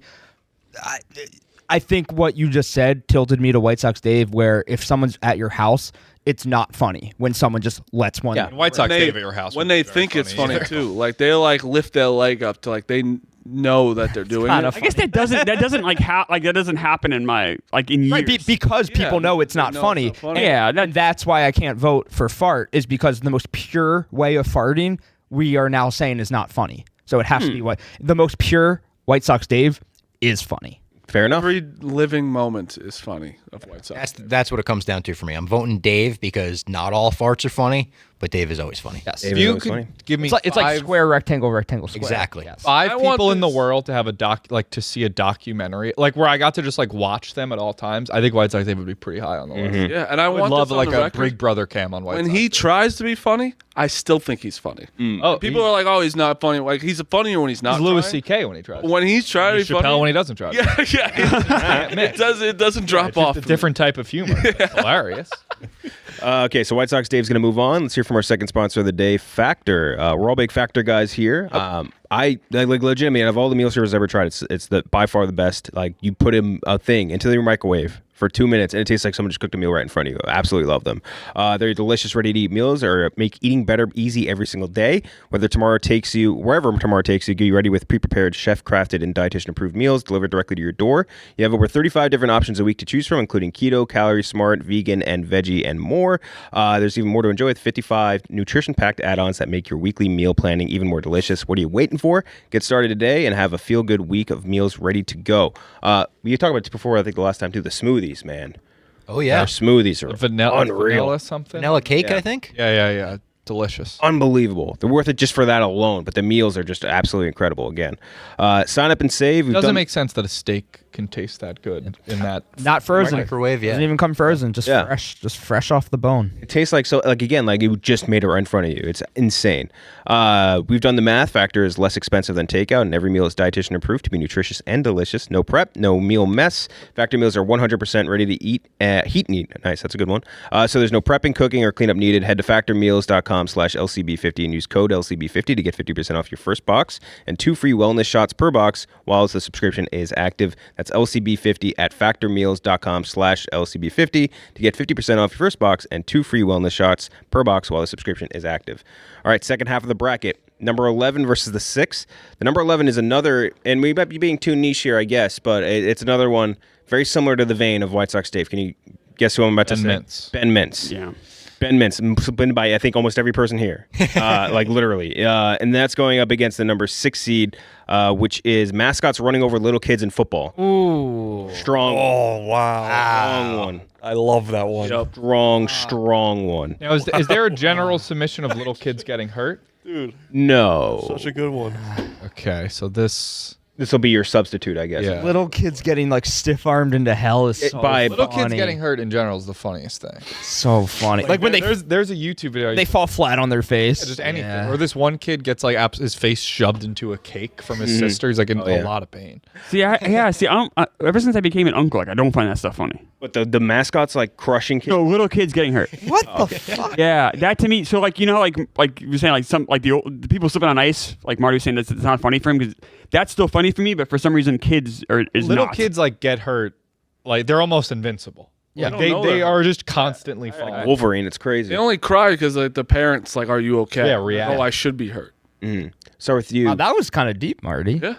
I think what you just said tilted me to White Sox Dave, where if someone's at your house, it's not funny when someone just lets one. Yeah, White Sox Dave at your house. When they think it's funny too, like they like lift their leg up to like they know that they're doing it. I guess that doesn't like that doesn't happen in my in years. Right, because people know it's not funny. Yeah, that's why I can't vote for fart, is because the most pure way of farting we are now saying is not funny. So it has to be the most pure White Sox Dave is funny. Fair enough. Every living moment is funny of White Sox. That's what it comes down to for me. I'm voting Dave because not all farts are funny, but Dave is always funny. Yes. If you could give me it's like square, rectangle, rectangle, square. Exactly. Yes. 5 people in the world to have to see a documentary, like where I got to just like watch them at all times. I think White Sox Dave would be pretty high on the list. Yeah, and I would want love this on like the a record. Big Brother cam on White When Sox. he tries to be funny, I still think he's funny. Oh, people are like, "Oh, he's not funny." Like he's funnier when he's not. He's Louis trying. C.K. when he tries. When he's trying to be Chappelle funny, when he doesn't try. Yeah. It doesn't drop It's off. a different type of humor. It's hilarious. Okay, so White Sox Dave's going to move on. Let's hear from our second sponsor of the day, Factor. We're all big Factor guys here. I like legitimately, out of all the meal servers I've ever tried, it's by far the best. Like you put a thing into your microwave for 2 minutes and it tastes like someone just cooked a meal right in front of you. I absolutely love them. They're delicious, ready-to-eat meals or make eating better easy every single day. Wherever tomorrow takes you, get you ready with pre-prepared, chef-crafted, and dietitian-approved meals delivered directly to your door. You have over 35 different options a week to choose from, including keto, calorie smart, vegan, and veggie, and more. There's even more to enjoy with 55 nutrition-packed add-ons that make your weekly meal planning even more delicious. What are you waiting for? Get started today and have a feel-good week of meals ready to go. We talked about this before, I think the last time too, the smoothies, man. Oh yeah, their smoothies are vanilla something. Vanilla cake, I think. Yeah. Delicious. Unbelievable. They're worth it just for that alone, but the meals are just absolutely incredible again. Sign up and save. It doesn't make sense that a steak can taste that good in that. Not frozen. Microwave, yeah. Doesn't even come frozen. Just fresh off the bone. It tastes like you just made it right in front of you. It's insane. We've done the math. Factor is less expensive than takeout, and every meal is dietitian approved to be nutritious and delicious. No prep, no meal mess. Factor meals are 100% ready to eat. Heat and eat. Nice, that's a good one. So there's no prepping, cooking, or cleanup needed. Head to factormeals.com/LCB50 and use code LCB50 to get 50% off your first box and 2 free wellness shots per box while the subscription is active. That's LCB50 at factormeals.com/LCB50 to get 50% off your first box and 2 free wellness shots per box while the subscription is active. All right, second half of the bracket. Number 11 versus the 6. The number 11 is another, and we might be being too niche here, I guess, but it's another one very similar to the vein of White Sox Dave. Can you guess who I'm about to say? Mintz. Ben Mintz. Yeah. Ben Mintz, been by I think almost every person here, like literally, and that's going up against the number 6 seed, which is mascots running over little kids in football. Ooh, strong. Oh wow, strong one. I love that one. Strong one. Now, is there a general submission of little kids getting hurt? Dude, no. Such a good one. Okay, so this will be your substitute, I guess. Yeah. little kids getting like stiff-armed into hell is so funny. Little kids getting hurt in general is the funniest thing. So funny. Like when there's a YouTube video. they fall flat on their face. Yeah, just anything. Or this one kid gets like his face shoved into a cake from his sister. He's like in a lot of pain. See, I don't. Ever since I became an uncle, like I don't find that stuff funny. But the mascots like crushing kids. No, little kids getting hurt. What the fuck? Yeah, that to me. So like like you were saying like the people slipping on ice. Like Marty was saying that's not funny for him because that's still funny for me. But for some reason, kids is little not. kids like get hurt Like they're almost invincible. Yeah. Like, they are just constantly falling. Wolverine, it's crazy. They only cry because like the parents like, "Are you okay?" Yeah, react. Oh, I should be hurt. Start with you, That was kind of deep, Marty. Yeah,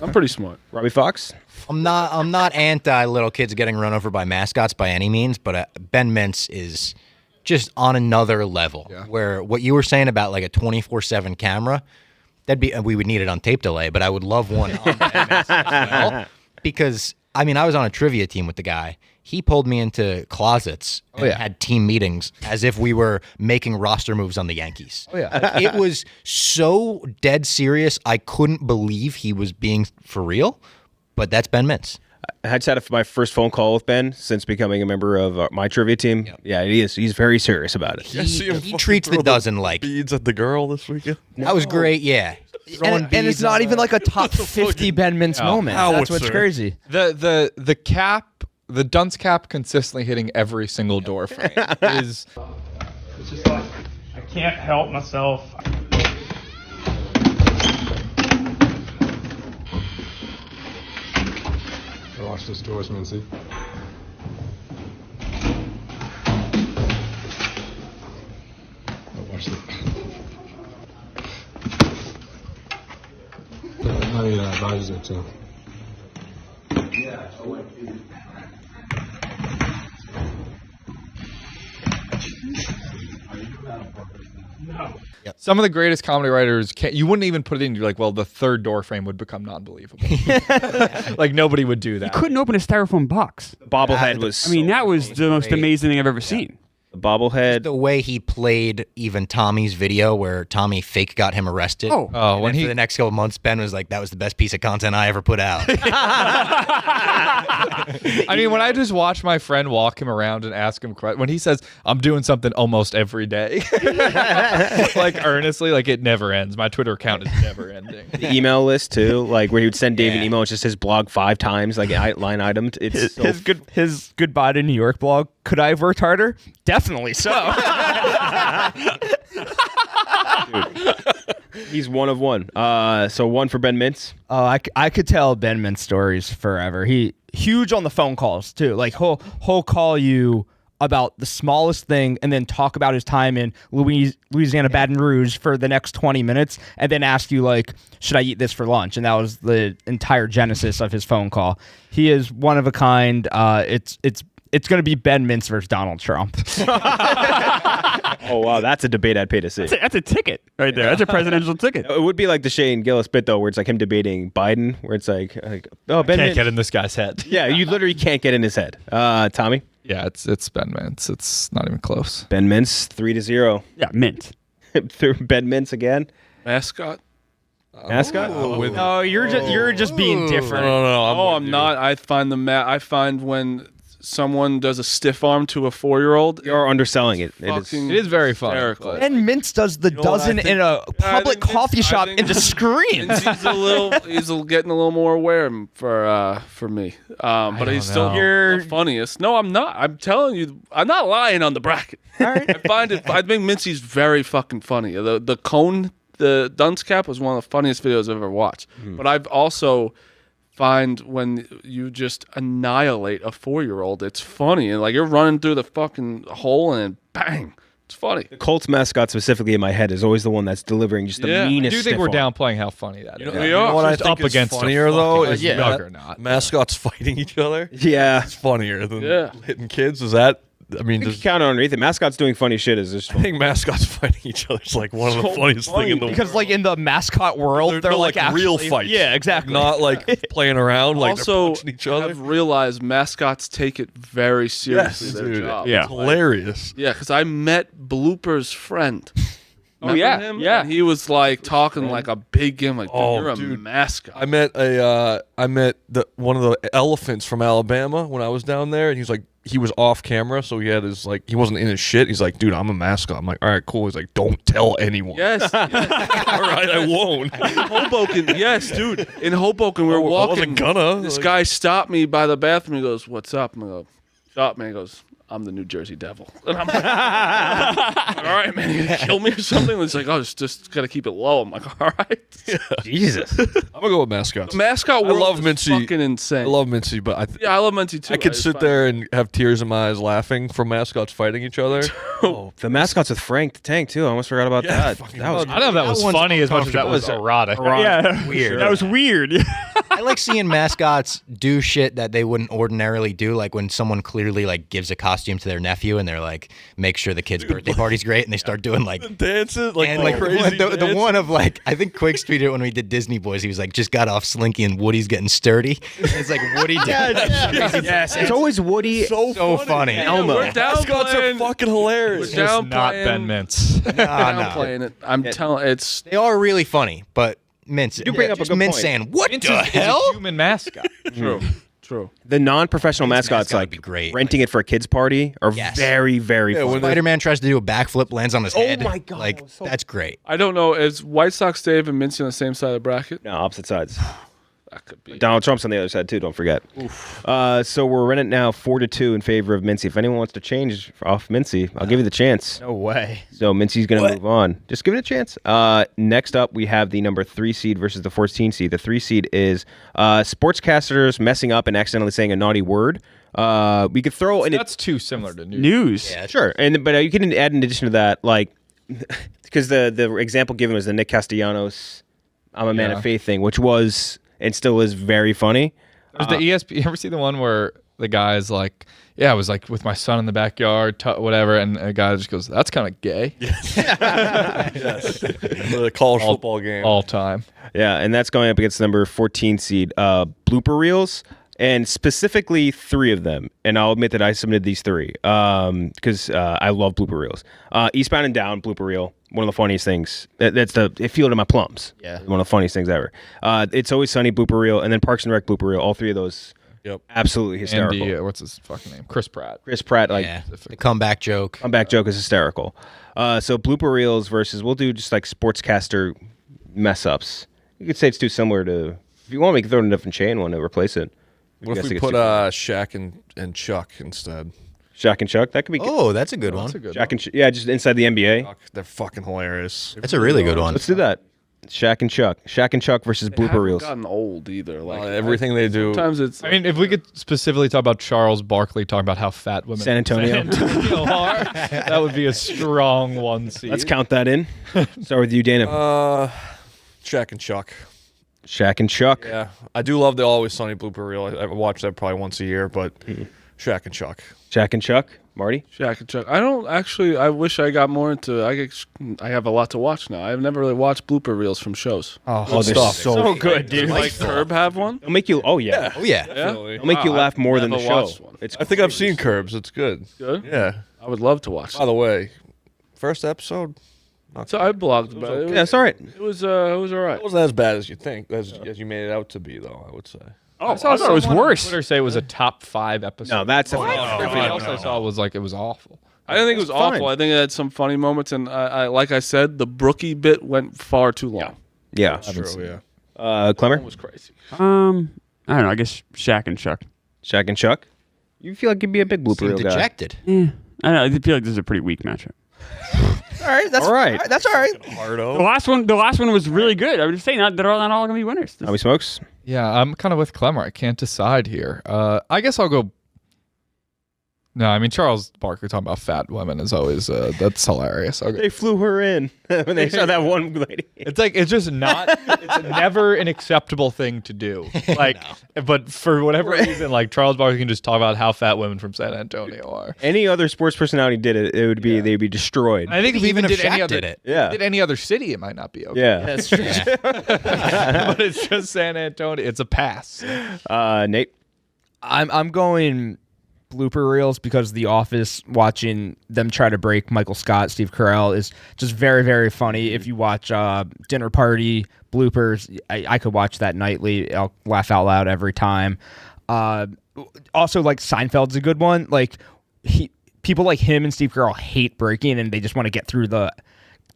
I'm pretty smart. Robbie Fox. I'm not anti little kids getting run over by mascots by any means, but Ben Mintz is just on another level. Yeah. Where what you were saying about like a 24/7 camera, we would need it on tape delay, but I would love one on Ben Mintz as well, because I mean I was on a trivia team with the guy. He pulled me into closets and had team meetings as if we were making roster moves on the Yankees. Oh, yeah. Like, it was so dead serious. I couldn't believe he was being for real, but that's Ben Mintz. I just had my first phone call with Ben since becoming a member of my trivia team. Yep. Yeah, he is. He's very serious about it. He treats the dozen like beads at the girl this weekend. That was great, yeah. And it's not even like a top 50 Ben Mintz moment. That's what's crazy. The cap, the dunce cap consistently hitting every single door frame is. It's just like I can't help myself. Watch those doors, Mincy. Watch it. I need advisor too. Yeah. Some of the greatest comedy writers you wouldn't even put it in. You're like, well, the third door frame would become non-believable. Like nobody would do that. You couldn't open a styrofoam box. The bobblehead was. I mean, that was the most amazing thing I've ever seen. The bobblehead. The way he played even Tommy's video where Tommy fake got him arrested. Oh, when for the next couple of months, Ben was like, that was the best piece of content I ever put out. I mean, when I just watch my friend walk him around and ask him questions, when he says, I'm doing something almost every day, like earnestly, like it never ends. My Twitter account is never ending. The email list too, like where he would send Dave an email, it's just his blog 5 times, like line item. It's his goodbye to New York blog. Could I have worked harder? Definitely so. Dude, he's one of one. So one for Ben Mintz. Oh, I could tell Ben Mintz stories forever. He huge on the phone calls too. Like he'll call you about the smallest thing and then talk about his time in Louisiana, Baton Rouge for the next 20 minutes and then ask you like, should I eat this for lunch? And that was the entire genesis of his phone call. He is one of a kind. It's going to be Ben Mintz versus Donald Trump. Oh, wow. That's a debate I'd pay to see. That's a ticket right there. That's a presidential ticket. It would be like the Shane Gillis bit, though, where it's like him debating Biden, where it's like oh, Ben Can't Mintz. get in this guy's head. Yeah, you literally can't get in his head. Tommy? Yeah, it's Ben Mintz. It's not even close. Ben Mintz, 3-0. Yeah, Mint. Ben Mintz again. Mascot. Mascot? No, you're just being different. No, I'm not. I find when someone does a stiff arm to a 4-year-old, you're underselling it. It is very funny. And Mintz does the dozen in a public coffee shop and just screams. He's getting a little more aware for me. But he's still the funniest. No, I'm not. I'm telling you, I'm not lying on the bracket. All right. I think Mintzy's very fucking funny. The cone, the dunce cap was one of the funniest videos I've ever watched. But I've also find when you just annihilate a 4-year-old, it's funny. And like you're running through the fucking hole and bang. It's funny. The Colts mascot specifically in my head is always the one that's delivering just the meanest. I do think we're stiff arm. downplaying how funny that is. We are. What I think up is against funnier though is juggernaut. Mascots fighting each other. Yeah, it's funnier than hitting kids. Is that? I mean, you count underneath it. Mascots doing funny shit is just. I think mascots fighting each other is like one of the funniest things in the world. Because like in the mascot world, they're like real fights. Yeah, exactly. Not like playing around. Like also, they're punching each other. I've realized mascots take it very seriously. Yes, their dude. job. Yeah, it's hilarious. Yeah, because I met Blooper's friend. Oh yeah, him? yeah. And he was like talking like a big game. Like, you're a mascot. I met one of the elephants from Alabama when I was down there, and he was like, he was off camera, so he had his like, he wasn't in his shit. He's like, dude, I'm a mascot. I'm like, all right, cool. He's like, don't tell anyone. Yes. All right, I won't. In Hoboken, yes, dude. In Hoboken, we were walking. I wasn't gonna. This guy stopped me by the bathroom. He goes, "What's up?" And I go, "Stop me." He goes, I'm the New Jersey Devil. And I'm like, all right, man, you gonna kill me or something? It's like, oh, just gotta keep it low. I'm like, all right. Yeah. Jesus. I'm gonna go with mascots. The mascot world I love Mincy. Fucking insane. I love Mincy, but I love Mincy too. I could sit there and have tears in my eyes laughing from mascots fighting each other. Oh, the mascots with Frank the Tank too. I almost forgot about that. That was. I don't know if that was funny as much as that was erotic. Yeah, Weird. That was weird. I like seeing mascots do shit that they wouldn't ordinarily do, like when someone clearly like gives a costume to their nephew and they're like, make sure the kid's birthday party's great, and they start doing like dances, crazy the one of like, I think Quiggs tweeted it when we did Disney Boys. He was like, just got off Slinky and Woody's getting sturdy. And it's like Woody did. Yes, it's always Woody. So funny. Elmo. We're Mascots are fucking hilarious. We're down Not Ben Mintz. downplaying it. I'm telling They are really funny, but Mintz. You bring up a good Mintz point. saying, what Mintz the is hell? a human mascot. True. The non-professional mascots, mascot like would be great. renting it for a kid's party, are very, very fun. when Spider-Man tries to do a backflip, lands on his head. my God, Like, that's great. I don't know. Is White Sox Dave and Mincy on the same side of the bracket? No, opposite sides. That could be. Donald Trump's on the other side too. Don't forget. So we're running now 4-2 in favor of Mincy. If anyone wants to change off Mincy, I'll give you the chance. No way. So Mincy's going to move on. Just give it a chance. Next up, we have the number 3 seed versus the 14 seed. The 3 seed is sportscasters messing up and accidentally saying a naughty word. We could throw in. That's too similar to News. Yeah, sure. But you can add in addition to that, like, because the example given was the Nick Castellanos "I'm a man of faith" thing, which was and still is very funny. There's the ESP. You ever see the one where the guy's like, "Yeah, I was like with my son in the backyard, whatever," and a guy just goes, "That's kind of gay." Yes. The college football game. All time. Yeah, and that's going up against the number 14 seed blooper reels, and specifically 3 of them. And I'll admit that I submitted these 3 because I love blooper reels. Eastbound and Down blooper reel, one of the funniest things. It feel to my plums. Yeah, one of the funniest things ever. It's Always Sunny blooper reel, and then Parks and Rec blooper reel. All 3 of those. Yep. Absolutely hysterical. Andy, what's his fucking name? Chris Pratt. Chris Pratt, like the comeback joke. Comeback joke is hysterical. So blooper reels versus we'll do just like sportscaster mess ups. You could say it's too similar to. If you want, we can throw in a different chain one to replace it. What if we put Shaq and Chuck instead? Shaq and Chuck, that could be. Oh, that's a good one. Shaq and yeah, just inside the NBA. They're fucking hilarious. That's a really good one. Let's do that. Shaq and Chuck versus blooper reels. Gotten old either. Like everything they do. Sometimes it's. I mean, if we could specifically talk about Charles Barkley talking about how fat women San Antonio are, that would be a strong 1 seed. Let's count that in. Start with you, Dana. Shaq and Chuck. Shaq and Chuck. Yeah, I do love the Always Sunny blooper reel. I watch that probably once a year, but Shaq and Chuck. Shaq and Chuck. Marty. Shaq and Chuck. I don't actually. I wish I got more into. I have a lot to watch now. I've never really watched blooper reels from shows. Oh, they're so good, dude. Like Curb have one. It'll make you. Oh yeah. Oh yeah. It'll make you laugh more than the never show. watched one. It's. I think I've seen Curbs. It's good. Good. Yeah. I would love to watch. By the way, first episode. So I blogged about it. Yeah, it's all right. It was all right. It wasn't as bad as you think, as you made it out to be, though. I would say. Oh, I thought it was worse. Twitter say it was a top 5 episode. No, that's Everything else I saw was like it was awful. I didn't think it was fine. awful. I think it had some funny moments, and I like I said, the Brookie bit went far too long. Yeah. True. Yeah. Clemmer. It was crazy. I don't know. I guess Shaq and Chuck. Shaq and Chuck. You feel like you'd be a big blooper reel guy. Dejected. Yeah. I don't know. I feel like this is a pretty weak matchup. All right, that's All right. That's all right. The last one was really good. I was just saying that they're not all gonna be winners. Tommy Smokes. Yeah, I'm kind of with Klemmer. I can't decide here. I guess I'll go. No, I mean Charles Barkley talking about fat women is always that's hilarious. Okay. They flew her in when they saw that one lady. It's like it's just not. It's never an acceptable thing to do. Like, but for whatever reason, like Charles Barkley can just talk about how fat women from San Antonio are. Any other sports personality did it, it would be they'd be destroyed. And I think if we even if did Shaq any other, did it. Yeah. did any other city, it might not be okay. Yeah. That's true. But it's just San Antonio. It's a pass. Nate. I'm going blooper reels because The Office, watching them try to break Michael Scott, Steve Carell is just very, very funny. If you watch Dinner Party bloopers, I could watch that nightly. I'll laugh out loud every time. Also, like Seinfeld's a good one. Like people like him and Steve Carell hate breaking, and they just want to get through the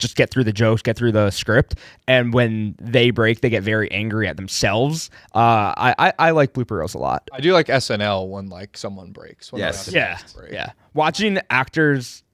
just get through the jokes, get through the script. And when they break, they get very angry at themselves. I like blooper reels a lot. I do like SNL when like someone breaks. When Yes. Yeah. Watching actors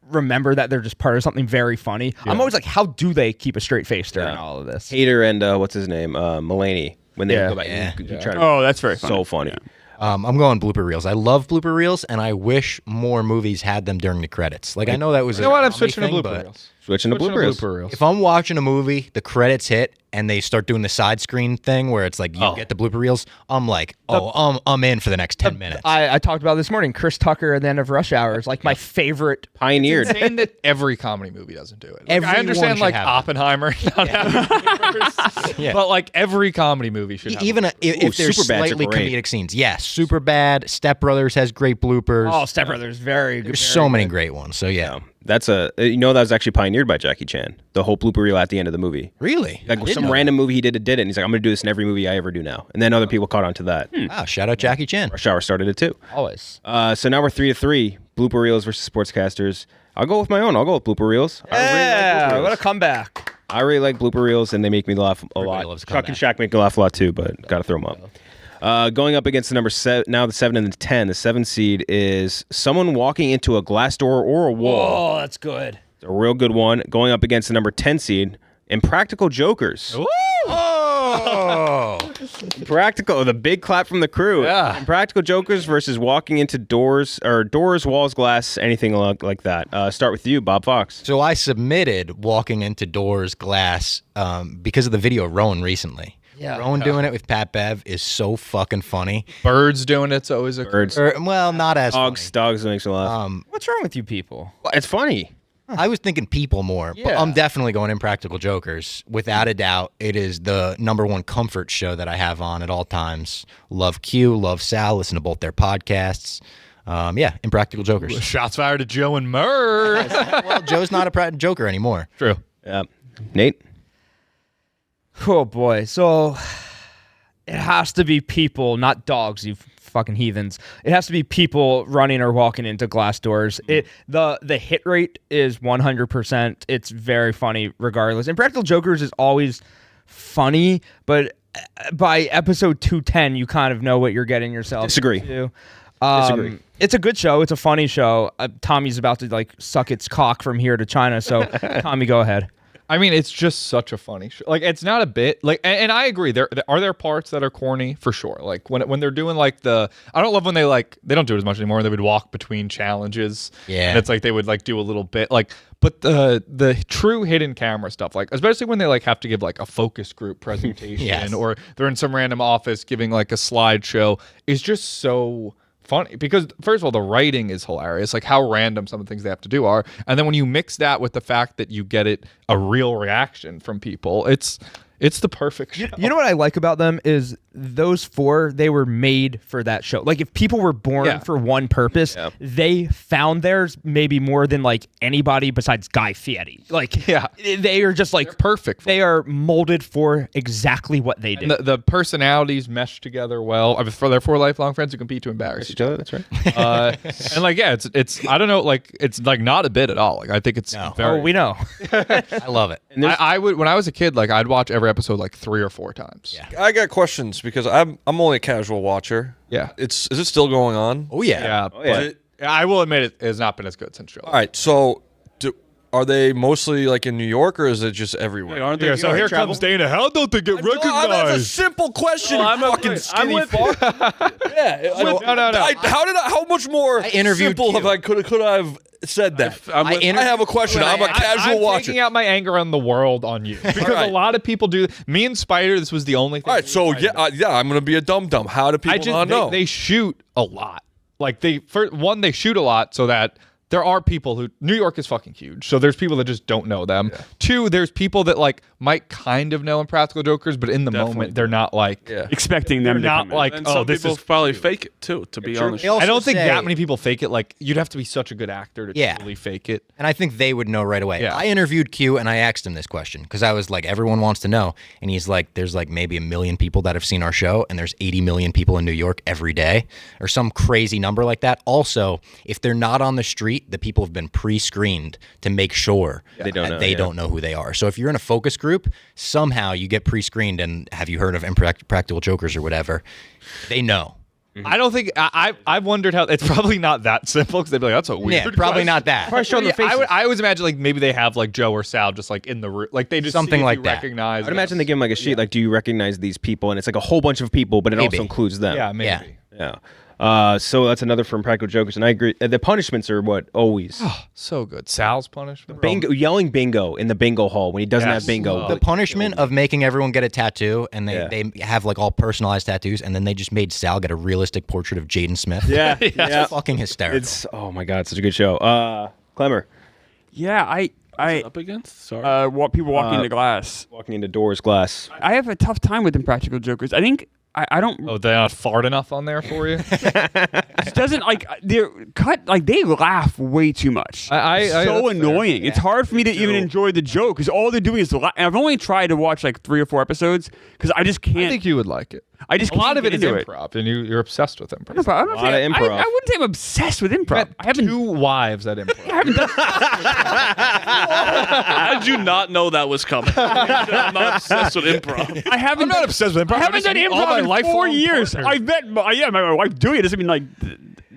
remember that they're just part of something very funny. I'm always like, how do they keep a straight face during all of this? Hater and what's his name? Mulaney. When they go back, try to, that's very funny. so funny. I'm going blooper reels. I love blooper reels, and I wish more movies had them during the credits. Like I know that was. You know what? I'm switching to blooper reels. Switching to blooper reels. If I'm watching a movie, the credits hit, and they start doing the side screen thing where it's like you get the blooper reels, I'm like, I'm in for the next 10 minutes. I talked about this morning. Chris Tucker at the end of Rush Hour is like my favorite. Pioneered. It's insane that every comedy movie doesn't do it. Like, I Everyone understand should like have them. Oppenheimer, not having but like every comedy movie should have Even them. if there's Superbad's are slightly great. comedic scenes. Yes, Superbad, Step Brothers has great bloopers. Oh, Step Brothers, very good. There's so many great ones. So yeah. That's that was actually pioneered by Jackie Chan. The whole blooper reel at the end of the movie. Really? Like some random movie he did it, and he's like, I'm gonna do this in every movie I ever do now. And then other people caught on to that. Wow, shout out Jackie Chan. Rush Hour started it too. Always. So now we're 3-3. Blooper reels versus sportscasters. I'll go with my own. I'll go with blooper reels. Yeah, what a comeback. I really like blooper reels, and they make me laugh a Everybody lot. loves a Chuck and comeback. Shaq make me laugh a lot too, but gotta throw them up. Going up against the number 7, now the 7 and the 10. The 7 seed is someone walking into a glass door or a wall. Oh, that's good. It's a real good one. Going up against the number 10 seed, Impractical Jokers. Oh! Practical, the big clap from the crew. Yeah. Impractical Jokers versus walking into doors, walls, glass, anything like that. Start with you, Bob Fox. So I submitted walking into doors, glass, because of the video of Rowan recently. Yeah. Rowan doing it with Pat Bev is so fucking funny. Birds doing it's always a Birds. Well, not as Dogs makes me laugh. funny. What's wrong with you people? It's funny. I was thinking people more, but I'm definitely going Impractical Jokers. Without a doubt, it is the #1 comfort show that I have on at all times. Love Q, love Sal, listen to both their podcasts. Impractical Jokers. shots fired at Joe and Murr. Well, Joe's not a joker anymore. True. Yeah. Nate? Oh boy. So it has to be people, not dogs, you fucking heathens. It has to be people running or walking into glass doors. The hit rate is 100%. It's very funny regardless. Impractical Jokers is always funny, but by episode 210 you kind of know what you're getting yourself Disagree. into. Disagree. It's a good show. It's a funny show. Tommy's about to like suck its cock from here to China, so Tommy, go ahead. I mean, it's just such a funny show. Like, it's not a bit like, and I agree. There parts that are corny for sure. Like when they're doing like I don't love when they don't do it as much anymore. They would walk between challenges. Yeah, and it's like they would like do a little bit like, but the true hidden camera stuff, like especially when they like have to give like a focus group presentation Yes. or they're in some random office giving like a slideshow, is just so funny because first of all the writing is hilarious, like how random some of the things they have to do are, and then when you mix that with the fact that you get a real reaction from people, it's the perfect show. You know what I like about them is those 4, they were made for that show. Like if people were born for one purpose, they found theirs maybe more than like anybody besides Guy Fieri. Like they are just like they're perfect. They are molded for exactly what they do. And the personalities mesh together well. I mean, for their 4 lifelong friends who compete to embarrass each other. That's right. And like it's I don't know, like it's like not a bit at all. Like I think it's very. Oh, we know. I love it. I would when I was a kid, like I'd watch every episode like 3 or 4 times. Yeah. I got questions because I'm only a casual watcher. Yeah. Is it still going on? Oh yeah. Yeah. Oh, yeah. But I will admit it has not been as good since July. All right. So are they mostly like in New York or is it just everywhere? Hey, aren't they? Yeah, so here comes Dana. How don't they get That's a recognized? simple question. Oh, I'm fucking with- skinny I'm with- fuck. Yeah. No. How much more interviewed simple you. have I could I have said that? I'm with- I have a question. I'm a casual I'm watcher. taking out my anger on the world on you because right. a lot of people do. Me and Spider, this was the only thing. All right. So I'm gonna be a dum. How do people not know? They shoot a lot. Like they shoot a lot so that there are people who New York is fucking huge. So there's people that just don't know them. Yeah. 2, there's people that like might kind of know Impractical Jokers, but in the moment they're not like expecting them. They're not like, And oh, some this people is probably fake it too. To be honest, They also I don't think say- that many people fake it. Like you'd have to be such a good actor to truly fake it. And I think they would know right away. Yeah. I interviewed Q and I asked him this question because I was like, everyone wants to know. And he's like, there's like maybe 1 million people that have seen our show and there's 80 million people in New York every day or some crazy number like that. Also, if they're not on the street, the people have been pre-screened to make sure They don't that know, they yeah. don't know who they are. So if you're in a focus group, somehow you get pre-screened, and have you heard of Impractical Jokers or whatever? They know. I don't think I've wondered how it's probably not that simple because they'd be like, that's a weird. Yeah, probably question. not that. Probably showing the faces. I always imagine like maybe they have like Joe or Sal just like in the room, like they just Something see if like you that. recognize. I'd imagine they give them like a sheet, like, do you recognize these people? And it's like a whole bunch of people, but it Maybe. also includes them. Yeah, maybe. Yeah. Yeah. So that's another from Practical Jokers, and I agree. The punishments are what always So good. Sal's punishment. bingo, yelling bingo in the bingo hall when he doesn't Yes. have bingo. The punishment of making everyone get a tattoo, and Yeah. they have like all personalized tattoos, and then they just made Sal get a realistic portrait of Jaden Smith. Yeah, It's yeah. fucking hysterical. It's oh my god, such a good show. Klemmer Yeah, I Up against? Sorry. what people walking into glass. walking into doors, glass. I have a tough time with Impractical Jokers. I think I don't. Oh, they're not fart enough on there for you. It doesn't like they're cut like they laugh way too much. I So that's annoying. It's hard for me to even enjoy the joke because all they're doing is laugh. I've only tried to watch like 3 or 4 episodes because I just can't. I think you would like it. I just A lot can't of it get is into improv, and you're obsessed with improv. I'm not lot saying- of improv. I wouldn't say I'm obsessed with improv. I haven't. 2 wives at improv. I haven't done. How did you not know that was coming? I'm not obsessed with improv. I haven't. I'm not obsessed with improv. I haven't done improv in 4 years. I've met. Yeah, my wife doing it doesn't mean like.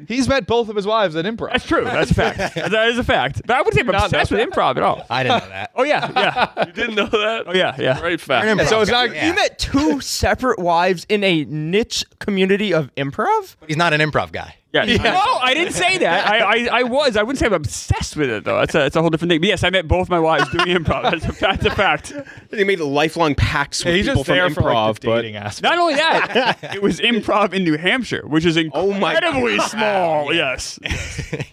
He's met both of his wives at improv. That's true. That's a fact. That is a fact. But I wouldn't say I'm Not obsessed with improv at all. I didn't know that. Oh yeah, yeah. You didn't know that? Oh yeah, yeah. Great fact. You're an improv So it's guy. not. Yeah. You met 2 separate wives in a niche community of improv? He's not an improv guy. Yeah. No, I didn't say that. I was. I wouldn't say I'm obsessed with it though. That's a whole different thing. But yes, I met both my wives doing improv. That's a fact. He made lifelong pacts with He's people just there from for improv, like, the but dating aspect. Not only that, it was improv in New Hampshire, which is my incredibly God. small. Yes.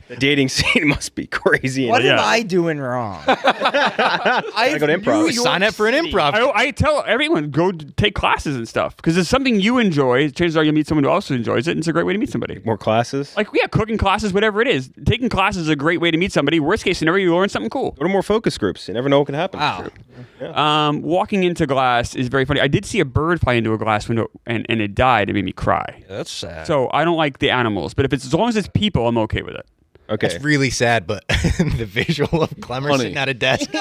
the dating scene must be crazy. What Yeah. am I doing wrong? I go to improv. Sign up for an improv. I tell everyone go take classes and stuff because it's something you enjoy. Chances are you meet someone who also enjoys it, and it's a great way to meet somebody. More classes. Like cooking classes, whatever it is. Taking classes is a great way to meet somebody. Worst case scenario, you learn something cool. Go to more focus groups. You never know what can happen. Wow. Walking into glass is very funny. I did see a bird fly into a glass window and it died. It made me cry. That's sad. So I don't like the animals, but if it's as long as it's people, I'm okay with it. Okay. That's really sad, but the visual of Klemmer sitting at a desk.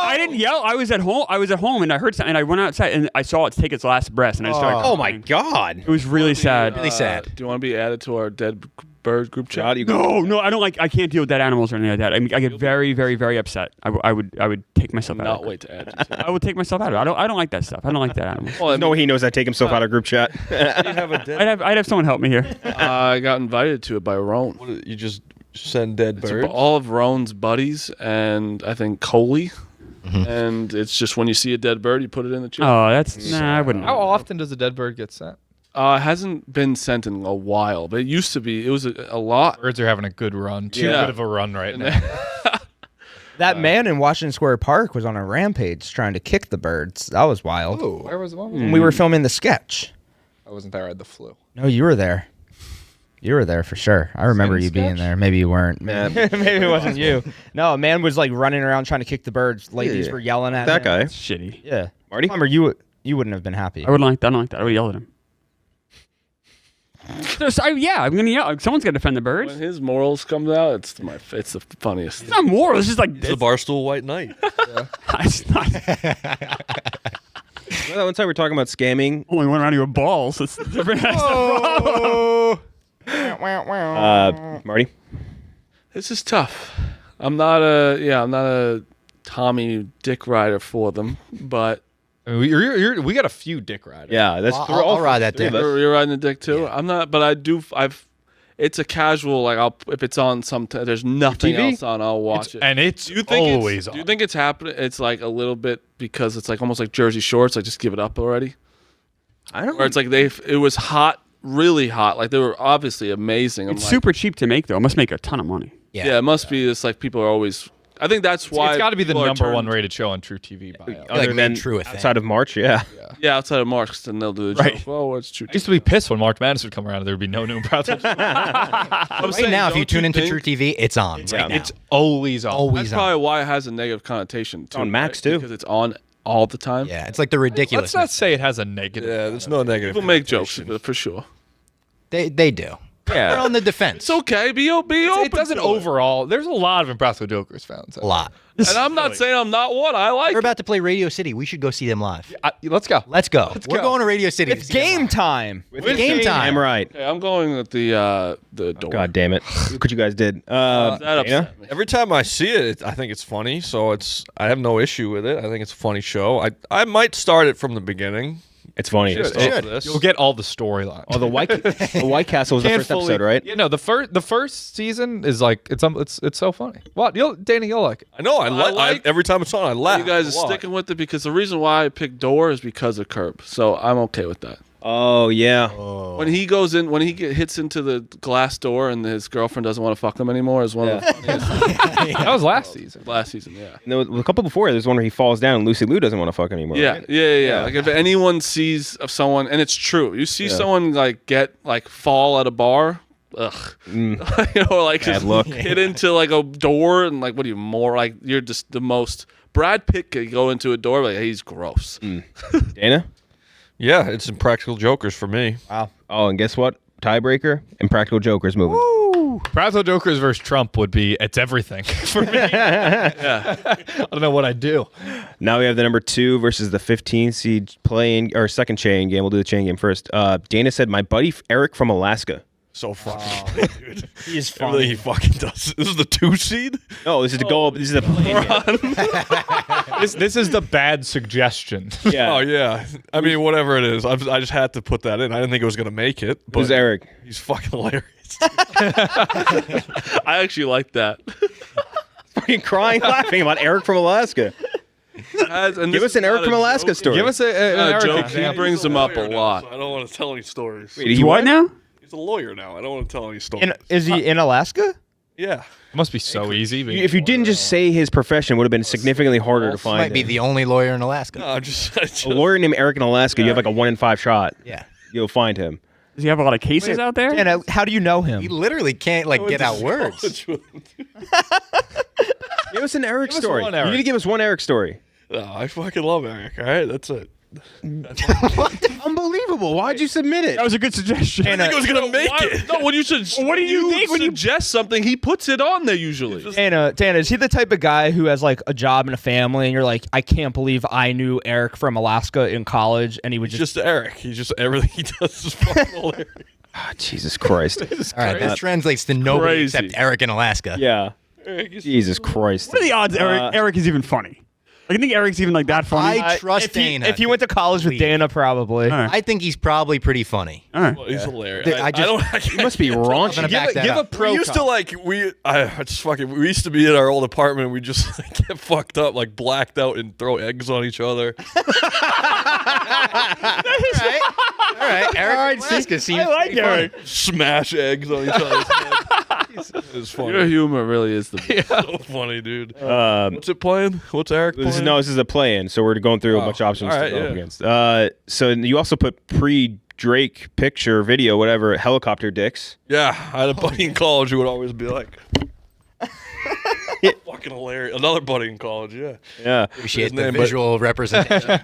I didn't yell. I was at home, and I heard something. And I went outside, and I saw it take its last breath, and I just started. Oh my crying. god. It was really sad. Really sad. Do you want to be added to our dead bird group chat? No, I don't like. I can't deal with dead animals or anything like that. I mean, I get very, very, very upset. I would take myself out. Not of it. wait to add you to. I would take myself out of it. I don't like that stuff. I don't like that animal. Well, I No way he knows I take himself out of group chat. I'd have someone help me here. I got invited to it by Roan. You just send dead It's birds? all of Roan's buddies and I think Coley. And it's just when you see a dead bird, you put it in the chip. Oh, that's nah. I wouldn't. How often does a dead bird get sent? It hasn't been sent in a while, but it used to be. It was a lot. Birds are having a good run. Too Yeah. good of a run right now. That man in Washington Square Park was on a rampage trying to kick the birds. That was wild. Where was the one? We were filming the sketch. I wasn't there. I had the flu. No, you were there. You were there for sure. I remember you being there. Maybe you weren't. Maybe it wasn't you. No, a man was like running around trying to kick the birds. Ladies were yelling at That him. guy. That's shitty. Yeah. Marty? Klemmer, you wouldn't have been happy. I wouldn't like that. I don't like that. I would yell at him. Yeah, I'm gonna yell. Someone's got to defend the birds. When his morals comes out, it's the funniest. It's not moral. It's just like It's the Barstool White Knight. it's not. Well, one time we were talking about scamming. Only went around your balls. It's different. Marty? This is tough. I'm not a Tommy dick rider for them, but I mean, we got a few dick riders. Yeah, that's I'll ride that dick. you're riding the dick too. I'm not, but I do. It's a casual like if it's on some. There's nothing TV? else on. I'll watch it. And it's Do you think always Do you on. think it's happening? It's like a little bit because it's like almost like Jersey Shorts. Like just give it up already. I don't Where it's like it was hot, really hot. Like they were obviously amazing. I'm It's like, super cheap to make though. It must make a ton of money. Yeah, it must be. It's like people are always. I think that's why It's got to be the people are number one turned- rated show on True TV. By Other than True a thing. outside of March, yeah. Yeah, outside of March, then they'll do the Right. joke. Oh, what's true? I used to be pissed when March Madness would come around and there would be no new improv. Right now, if you tune into True TV, it's on. Right now. It's always on. always That's on. probably why it has a negative connotation. Too, on Max, right? too. because it's on all the time. Yeah, it's like the ridiculous. Let's not say it has a negative. Yeah, there's no negative. People make jokes for sure. They do. We're on the defense. It's okay. Be open. It doesn't to overall. There's a lot of Impractical Jokers fans. A lot. And I'm not saying I'm not one. I like We're about to play Radio City. We should go see them live. Let's go. Let's go. We're going to Radio City. It's game time. It's game time. I'm right. Okay, I'm going with the door. God damn it! Look what you guys did. That upset me. Every time I see it, I think it's funny. So I have no issue with it. I think it's a funny show. I might start it from the beginning. It's funny. You'll get all the storyline. Oh, the White Castle was the first episode, right? Yeah, no. The first season is like it's so funny. What? Danny, you'll like it. I know. I every time it's on, I laugh. You guys are sticking with it because the reason why I picked Door is because of Curb. So I'm okay with that. Oh yeah. When he goes in, when he hits into the glass door and his girlfriend doesn't want to fuck him anymore, is one of the funniest. That was last season. Last season, yeah. And there was a couple before. There's one where he falls down and Lucy Liu doesn't want to fuck anymore. Yeah, right? yeah. Like if anyone sees of someone, and it's true, you see someone like fall at a bar. Ugh, you know, like Bad just look. hit into like a door and like, what are you more like? You're just the most. Brad Pitt could go into a door like he's gross. Dana. Yeah, it's Impractical Jokers for me. Wow. Oh, and guess what? Tiebreaker. Impractical Jokers moving. Practical Jokers versus Trump would be it's everything for me. Yeah, I don't know what I'd do. Now we have the number 2 versus the 15 seed playing or second chain game. We'll do the chain game first. Dana said, "My buddy Eric from Alaska." So fucking dude. He's Everything funny. he fucking does. This is the 2 seed? No, this is the goal. This is the play game. This is the bad suggestion. Yeah. Oh, yeah. I mean, whatever it is. I just had to put that in. I didn't think it was going to make it. But Who's Eric? He's fucking hilarious. I actually like that. Fucking crying, laughing about Eric from Alaska. Give us an Eric from Alaska story. Give us an Eric joke. example. He brings them up a lot. So I don't want to tell any stories. Wait, You what now? He's a lawyer now. I don't want to tell any stories. Is he in Alaska? Yeah. It must be so easy. being If you didn't just say his profession, it would have been significantly harder to find. Might be him. the only lawyer in Alaska. No, I'm just A lawyer named Eric in Alaska. You have like a 1 in 5 shot. Yeah. You'll find him. Does he have a lot of cases out there? Dana, how do you know him? He literally can't get out words. Give us an Eric Give us story. one You Eric. need to give us one Eric story. No, I fucking love Eric. All right, that's it. Unbelievable. Why'd you submit it? That was a good suggestion. I think it was gonna make it. No, when you should. What do you think when you suggest something? He puts it on there usually. Dana, is he the type of guy who has like a job and a family, and you're like, I can't believe I knew Eric from Alaska in college, and he would He's just Eric. He's just everything he does is fucking hilarious. Jesus Christ. All right, that translates to nobody Crazy. except Eric in Alaska. Yeah. Jesus Christ. What are the odds Eric is even funny? I think Eric's even like that funny. I trust Dana. If you went to college with Dana, probably. All right. I think he's probably pretty funny. All right. Well, he's hilarious. I He must be raunchy. gonna back that Give a up. pro. We used to like we used to be in our old apartment. We just like, get fucked up, like blacked out, and throw eggs on each other. All right, Eric in Alaska seems I like pretty funny. Eric. Smash eggs on each other's head. It's funny. Your humor really is the best. So funny, dude. What's it playing? What's Eric playing? This is a play-in, so we're going through a bunch of options all to right, go up yeah. against. So you also put pre-Drake picture, video, whatever, helicopter dicks. Yeah, I had a buddy in college who would always be like, fucking hilarious. Another buddy in college, yeah. Yeah. Appreciate His the name, but- visual representation.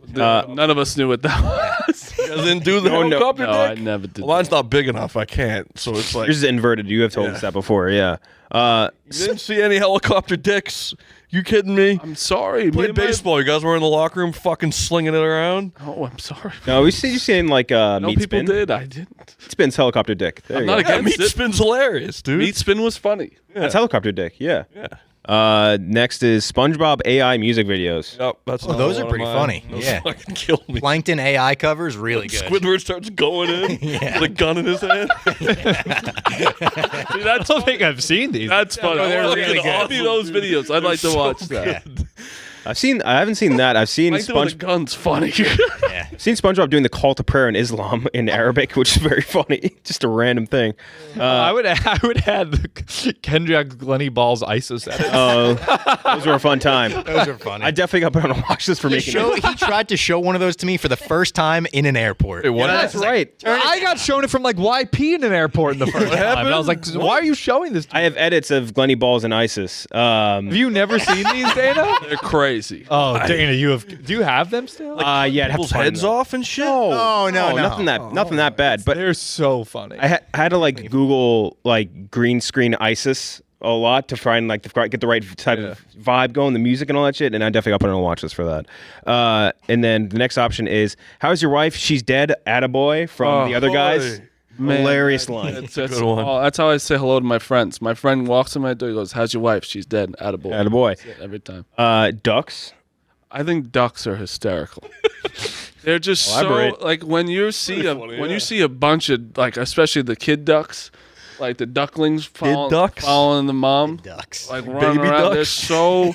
None of us knew what that was. You guys didn't do the No, no. helicopter No, dick? I never did. Well, mine's not big enough. I can't. So it's like, Yours is inverted. You have told us that before, yeah. you didn't see any helicopter dicks? You kidding me? I'm sorry. Played baseball. You guys were in the locker room fucking slinging it around. Oh, I'm sorry. No, you seen like No, Meat people Spin. did. I didn't. Meat Spin's helicopter dick. There I'm you not go. against Meat it. Spin's hilarious, dude. Meat Spin was funny. That's helicopter dick, yeah. Yeah. Next is SpongeBob AI music videos. Yep, that's Oh, those are pretty funny. Those Yeah. fucking kill me. Plankton AI covers, really good. Squidward starts going in Yeah. with a gun in his hand. See, I don't think I've seen these. That's funny. they're I'll really good. see those videos. I'd like to watch that. I haven't seen that. I've seen Plankton with a gun's funny. I've seen SpongeBob doing the call to prayer in Islam in Arabic, which is very funny. Just a random thing. I would add the Kenjac Glenny Balls ISIS edit. Those were a fun time. Those are funny. I definitely got put on a watch list for making it. He tried to show one of those to me for the first time in an airport. Yeah, that's right. I got shown it from like YP in an airport in the first time. And I was like, why are you showing this to I have edits of Glenny Balls and ISIS. Have you never seen these, Dana? They're crazy. crazy. Oh, Dana, do you have them still? Yeah, I'd have to People's find heads them. off and shit. No, nothing that bad. But They're so funny. I had to like Google like green screen ISIS a lot to try and like get the right type of vibe going, the music and all that shit. And I definitely got put on a watch list for that. And then the next option is, "How's your wife? She's dead." Attaboy from the other guys. Man, Hilarious line. That's how I say hello to my friends. My friend walks in my door. He goes, "How's your wife? She's dead." Attaboy. Attaboy. That's it, every time. Ducks. I think ducks are hysterical. They're just Elaborate. so like when you see a bunch of like, especially the kid ducks, like the ducklings following the mom, ducks, like running Baby around. ducks. They're so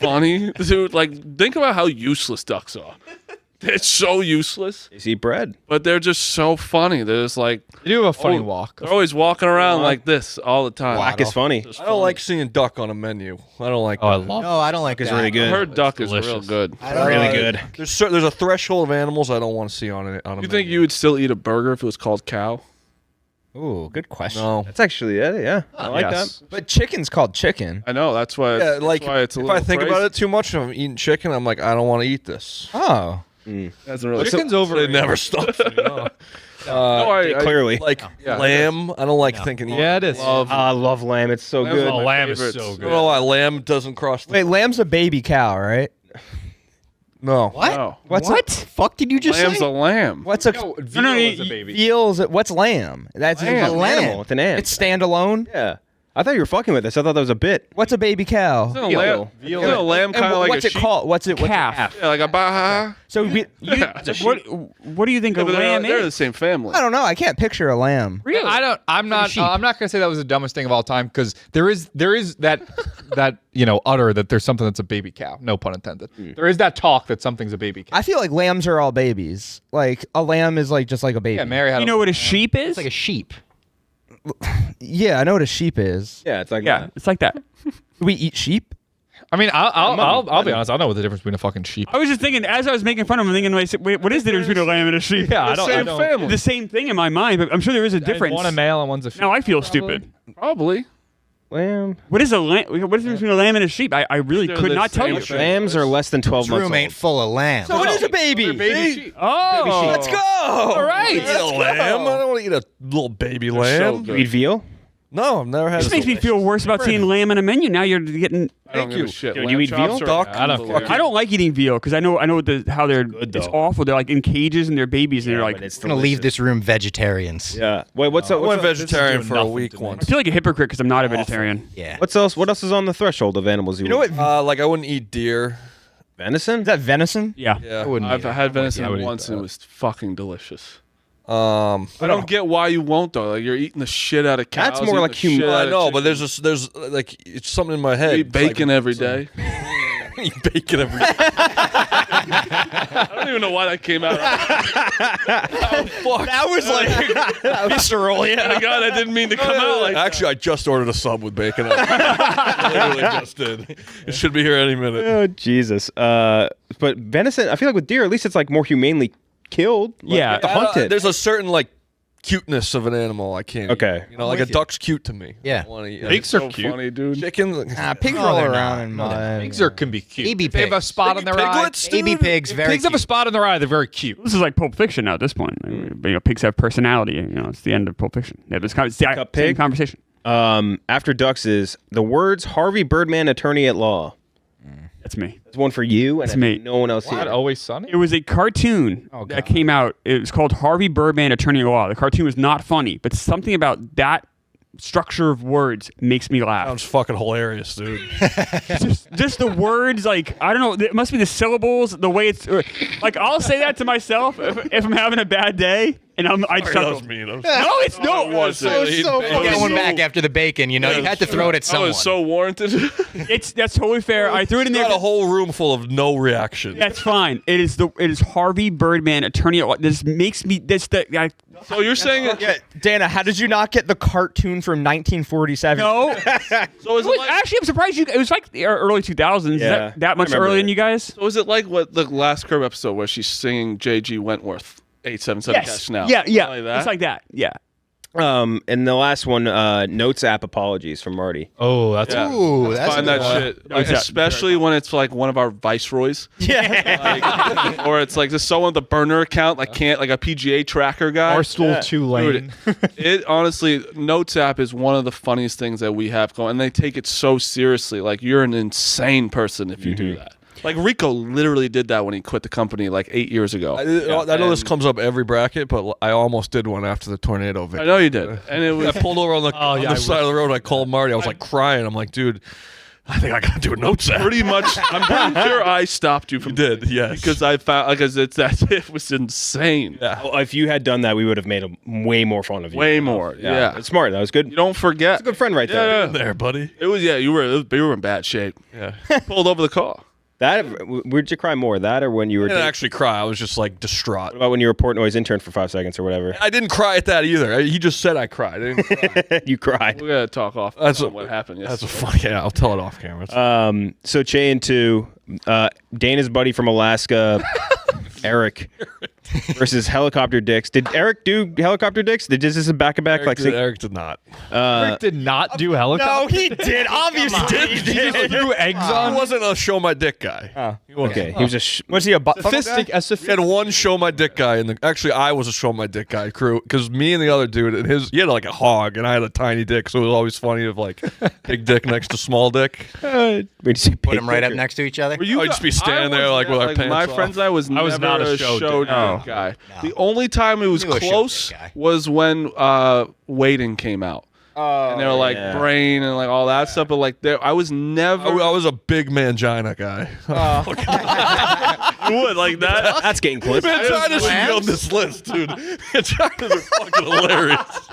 funny, dude. Like think about how useless ducks are. It's so useless. They eat bread. But they're just so funny. They're just like They do have a funny walk. They're always walking around like this all the time. Whack is funny. I don't like seeing duck on a menu. I don't like. Oh, I that. love. No, I don't like It's that. really I good. heard duck is real delicious. good. Really good. There's a threshold of animals I don't want to see on it. On a You menu. think you would still eat a burger if it was called cow? Ooh, good question. No. That's actually yeah. I like Yes. that. But chicken's called chicken. I know that's why. Yeah, like that's why it's a if little I think crazy. about it too much, if I'm eating chicken, I'm like, I don't want to eat this. Oh. That's really Chicken's It over. never stops. Me, no. Clearly. Like lamb, I don't like thinking. Yeah, it is. I love lamb. It's so Lamb's good. one of my lamb is favorites. so I don't good. know why lamb doesn't cross the. Wait, lamb's a baby cow, right? No. What? No. What's What? Fuck did you just Lamb's say? a lamb. What's a Veal is a baby. veal's? What's lamb? That's Lamb. a It's an lamb. animal. It's an ant. It's standalone. Yeah. I thought you were fucking with this. I thought that was a bit. What's a baby cow? Isn't a lamb, isn't a lamb And kind of like what's a it sheep? called? What's it? Calf. Yeah, like a baha. So we, What do you think a But lamb they're the is? same family. I don't know. I can't picture a lamb. Really? I'm not gonna say that was the dumbest thing of all time because there is that utter that there's something that's a baby cow. No pun intended. There is that talk that something's a baby cow. I feel like lambs are all babies. Like a lamb is like just like a baby. Yeah, Mary had. You know what a sheep is? It's like a sheep. Yeah, I know what a sheep is. Yeah, it's like Yeah, it's like that. Do we eat sheep? I mean, I'll be honest. I don't know what the difference between a fucking sheep. I was just thinking, as I was making fun of him, I'm thinking, wait, what is the difference between a lamb and a sheep? Yeah, I Same don't. family. The same thing in my mind, but I'm sure there is a difference. One a male and one's a female. Now I feel stupid. Probably. lamb. What is a lamb? What is the difference between a lamb and a sheep? I really They're could the not tell same you. shape. Lambs are less than 12 This months room old. ain't full of lambs. So it is a baby. Oh, Let's go. all right. Eat a lamb? I don't want to eat a little baby lamb. You eat veal? No, I've never had. This makes me feel worse about seeing lamb on a menu. Now you're getting. I don't give a shit. Dude, Lamb you eat chops veal? are Duck? I don't unbelievable. I don't like eating veal because I know how they're. good, It's though. awful. They're like in cages and they're babies and they're like. but it's I'm gonna leave this room vegetarians. Yeah. Wait, what's I up? went What's, vegetarian doing for a nothing week to me. I once. feel like a hypocrite because I'm not a vegetarian. Yeah. what's else? What else is on the threshold of animals you You know what? Like I wouldn't eat deer. Venison? Is that venison? Yeah. Yeah. I've had venison I would eat once and it that. was fucking delicious. I I don't get why you won't though. Like you're eating the shit out of cows. That's more eating like the shit human- out I of know, but chickens. there's like it's something in my head. You eat bacon every day. Eat bacon every day. I don't even know why that came out. That was like visceral. Yeah. My God, I didn't mean to come out like that. Actually, I just ordered a sub with bacon. I literally just did. It should be here any minute. Oh, Jesus. But venison, I feel like with deer, at least it's like more humanely killed. Like, Yeah. you have to hunt it. There's a certain like cuteness of an animal I can't. Okay. Eat. You know, like a duck's cute to me. Yeah. I wanna eat, Pigs are So cute. funny, dude. chicken. Pigs No, roll they're around not. in No, they're mud. Pigs are can be cute. Baby They have a pigs. spot on their eye. Piglets, Baby dude? pigs, very Pigs have a cute. spot on their eye. They're very cute. This is like Pulp Fiction now at this point. Pigs have personality. It's the end of Pulp Fiction. Yeah, it's the same pig? conversation. After ducks is the words Harvey Birdman, attorney at law. That's me. That's one for you, and That's I me. think no one else Not here. always sunny. It was a cartoon that came out. It was called Harvey Birdman, Attorney at Law. The cartoon was not funny, but something about that structure of words makes me laugh. Sounds fucking hilarious, dude. just the words, like, I don't know, it must be the syllables, the way it's, like, I'll say that to myself if I'm having a bad day, and I That chuckle. was mean. No, it's no. It was so funny. Going back after the bacon, you had to throw it at That someone. was so warranted. That's totally fair. I threw it in there. Got a whole room full of no reaction. That's fine. It is Harvey Birdman, Attorney at Law. This makes me. So you're saying it? Yeah, Dana, how did you not get the cartoon from 1947? No. So is it like? Actually, I'm surprised you. It was like the early 2000s. Is Yeah, that much I remember earlier than it. you guys? So is it like what the last Curb episode where she's singing J.G. Wentworth 877 Cash Now? Yeah. Like that? It's like that. Yeah. And the last one, Notes app apologies from Marty. Oh, that's Let's find that shit, like, especially when it's like one of our viceroys. Yeah, or it's like just someone with a burner account, like can't like a PGA tracker guy. Barstool Tulane. It honestly, Notes app is one of the funniest things that we have going, and they take it so seriously. Like, you're an insane person if you do that. Like, Rico literally did that when he quit the company like 8 years ago. I know this comes up every bracket, but I almost did one after the tornado victory. I know you did. And it was I pulled over on the side of the road. I called Marty. I was like crying. I'm like, dude, I think I got to do a Notes app. pretty much. I'm pretty sure I stopped you from. You did, yes. Because I found because it was insane. Yeah. Well, if you had done that, we would have made way more fun of you. Way more. Yeah. It's smart. That was good. You don't forget. That's a good friend right there. Yeah. There, buddy. It was you were in bad shape. Yeah. Pulled over the car. That where'd you cry more? That or when you were? I didn't actually cry. I was just like distraught. What about when you were Portnoy's intern for 5 seconds or whatever? I didn't cry at that either. He just said I cried. I didn't cry. You cried. We gotta talk off. What happened yesterday. That's a funny. Yeah, I'll tell it off camera. So chain 2, Dana's buddy from Alaska, Eric, versus Helicopter Dicks. Did Eric do Helicopter Dicks? Did this a back-to-back? Eric did not. Eric did not do helicopter. No, he did. Obviously, he did. Threw eggs on. He wasn't a show my dick guy. He wasn't. Okay, he was a. Was he a We had one show my dick guy, and actually I was a show my dick guy crew because me and the other dude, and he had like a hog, and I had a tiny dick, so it was always funny of like big dick next to small dick. Put them right up next to each other. I'd just be standing there like with our pants my off. friends. I was not a show dick guy. No. The only time it was close was when Waiting came out. And they were like brain and like all that stuff, but like I was never. I was a big mangina guy. You would like that? That's getting clipped. Manginas should be on this list, dude. Manginas are fucking hilarious.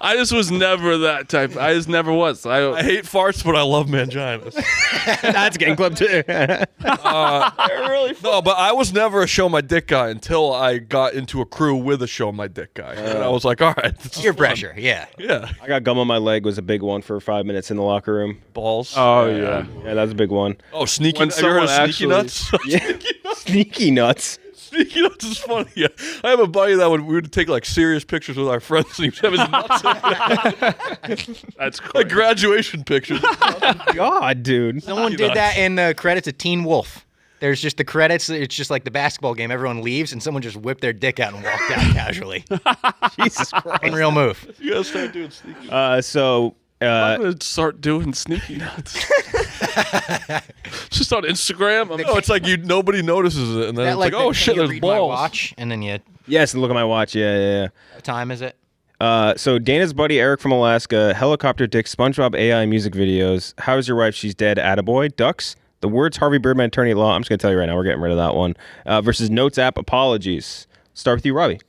I just was never that type. I just never was. I hate farts, but I love manginas. That's getting clipped too. No, but I was never a show my dick guy until I got into a crew with a show my dick guy. And I was like, all right. Peer pressure, yeah. Yeah. I got gum on my leg was a big one for 5 minutes in the locker room. Balls. Oh, yeah. Yeah, that's a big one. Oh, sneaky. When Have you heard of someone sneaky nuts? Yeah. Sneaky nuts. Sneaky nuts is funny. Yeah. I have a buddy that we would take like serious pictures with our friends, and he would have his nuts in there. That's crazy. Like graduation pictures. God, dude. Someone did that in the credits of Teen Wolf. There's just the credits. It's just like the basketball game. Everyone leaves, and someone just whipped their dick out and walked out casually. Jesus Christ. Unreal move. You gotta start doing sneaky. I'm gonna start doing sneaky nuts. Just on Instagram. No, it's like nobody notices it, and then it's like, oh shit, there's read my balls. watch, and then you. Yes, look at my watch. Yeah. What time is it? So Dana's buddy Eric from Alaska, Helicopter Dick, SpongeBob AI music videos, How's Your Wife? She's Dead, Attaboy, Ducks, The Words Harvey Birdman, Attorney at Law. I'm just going to tell you right now, we're getting rid of that one. Versus Notes app, Apologies. Start with you, Robbie.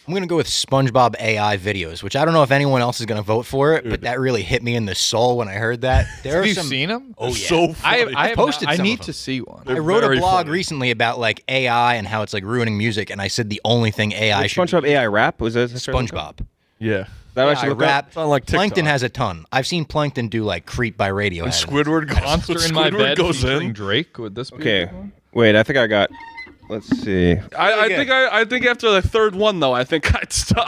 I'm going to go with SpongeBob AI videos, which I don't know if anyone else is going to vote for it, but that really hit me in the soul when I heard that. Have you seen them? Oh, yeah. So funny. I posted I some need of to see one. I wrote a very blog funny. recently about like AI and how it's like ruining music, and I said the only thing AI should SpongeBob AI rap? Was that SpongeBob. Yeah. That AI actually look rap. It's on, like, TikTok. Plankton has a ton. I've seen Plankton do like Creep by Radiohead. When Squidward goes, Monster in my bed goes featuring in. Drake. Would this be a Okay. good one? Wait, I think I got. Let's see. I think after the third one though, I think I'd stop.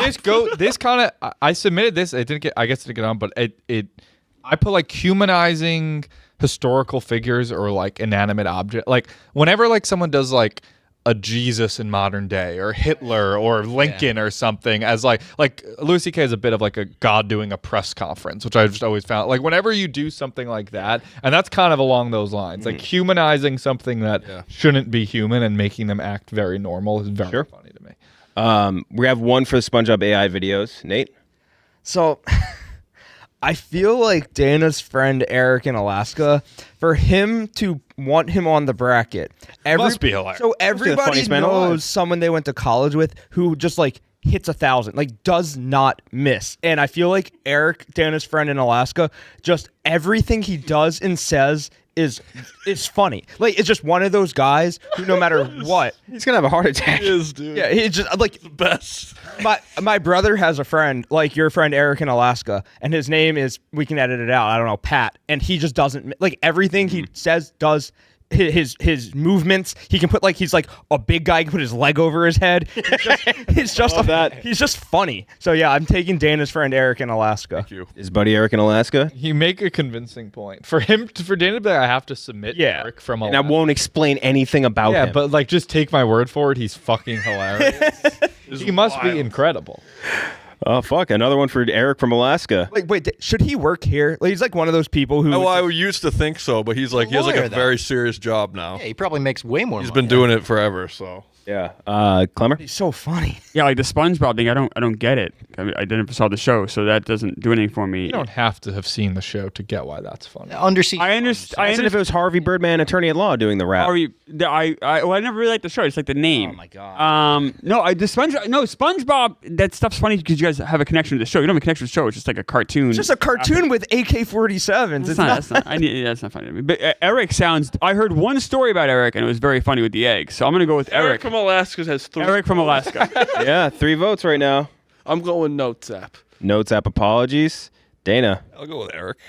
This kind of I submitted this. I didn't get. I guess it didn't get on, but I put like humanizing historical figures or like inanimate object. Like whenever like someone does like a Jesus in modern day or Hitler or Lincoln or something as like Louis C.K. is a bit of like a God doing a press conference, which I've just always found like whenever you do something like that, and that's kind of along those lines, like humanizing something that shouldn't be human and making them act very normal is very funny to me. We have one for the SpongeBob AI videos. Nate? So I feel like Dana's friend Eric in Alaska, for him to want him on the bracket, must be hilarious. So everybody funniest man alive. knows someone they went to college with who just like hits 1,000, like does not miss. And I feel like Eric, Dana's friend in Alaska, just everything he does and says is funny. Like it's just one of those guys who no matter what, he's gonna have a heart attack. He is, dude. yeah, he's just like The best. my brother has a friend like your friend Eric in Alaska, and his name is, we can edit it out, I don't know, Pat, and he just doesn't like everything he says does his movements. He can put he's like a big guy. He can put his leg over his head. He's just funny. So yeah, I'm taking Dana's friend Eric in Alaska. Thank you. Is Buddy Eric in Alaska? You make a convincing point for Dana to be like, I have to submit Eric from Alaska. And I won't explain anything about him. Yeah, but just take my word for it. He's fucking hilarious. He must be incredible. Oh, fuck. Another one for Eric from Alaska. Wait, should he work here? He's like one of those people who... Oh, I used to think so, but he's he has a very serious job now. Yeah, he probably makes way more money. He's been doing it forever, so... Yeah. Klemmer? He's so funny. Yeah, like the SpongeBob thing, I don't get it. I never saw the show, so that doesn't do anything for me. You don't have to have seen the show to get why that's funny. Undersea. I understand. If it was Harvey Birdman, attorney at law, doing the rap. I never really liked the show. It's like the name. Oh my god. SpongeBob. That stuff's funny because you guys have a connection to the show. You don't have a connection to the show. It's just like a cartoon. It's just a cartoon with AK-47s. That's not funny to me. But Eric sounds. I heard one story about Eric, and it was very funny with the eggs. So I'm gonna go with Eric. From Alaska has 3. Eric from Alaska. Yeah, 3 votes right now. I'm going Notes app. Notes app apologies. Dana. I'll go with Eric.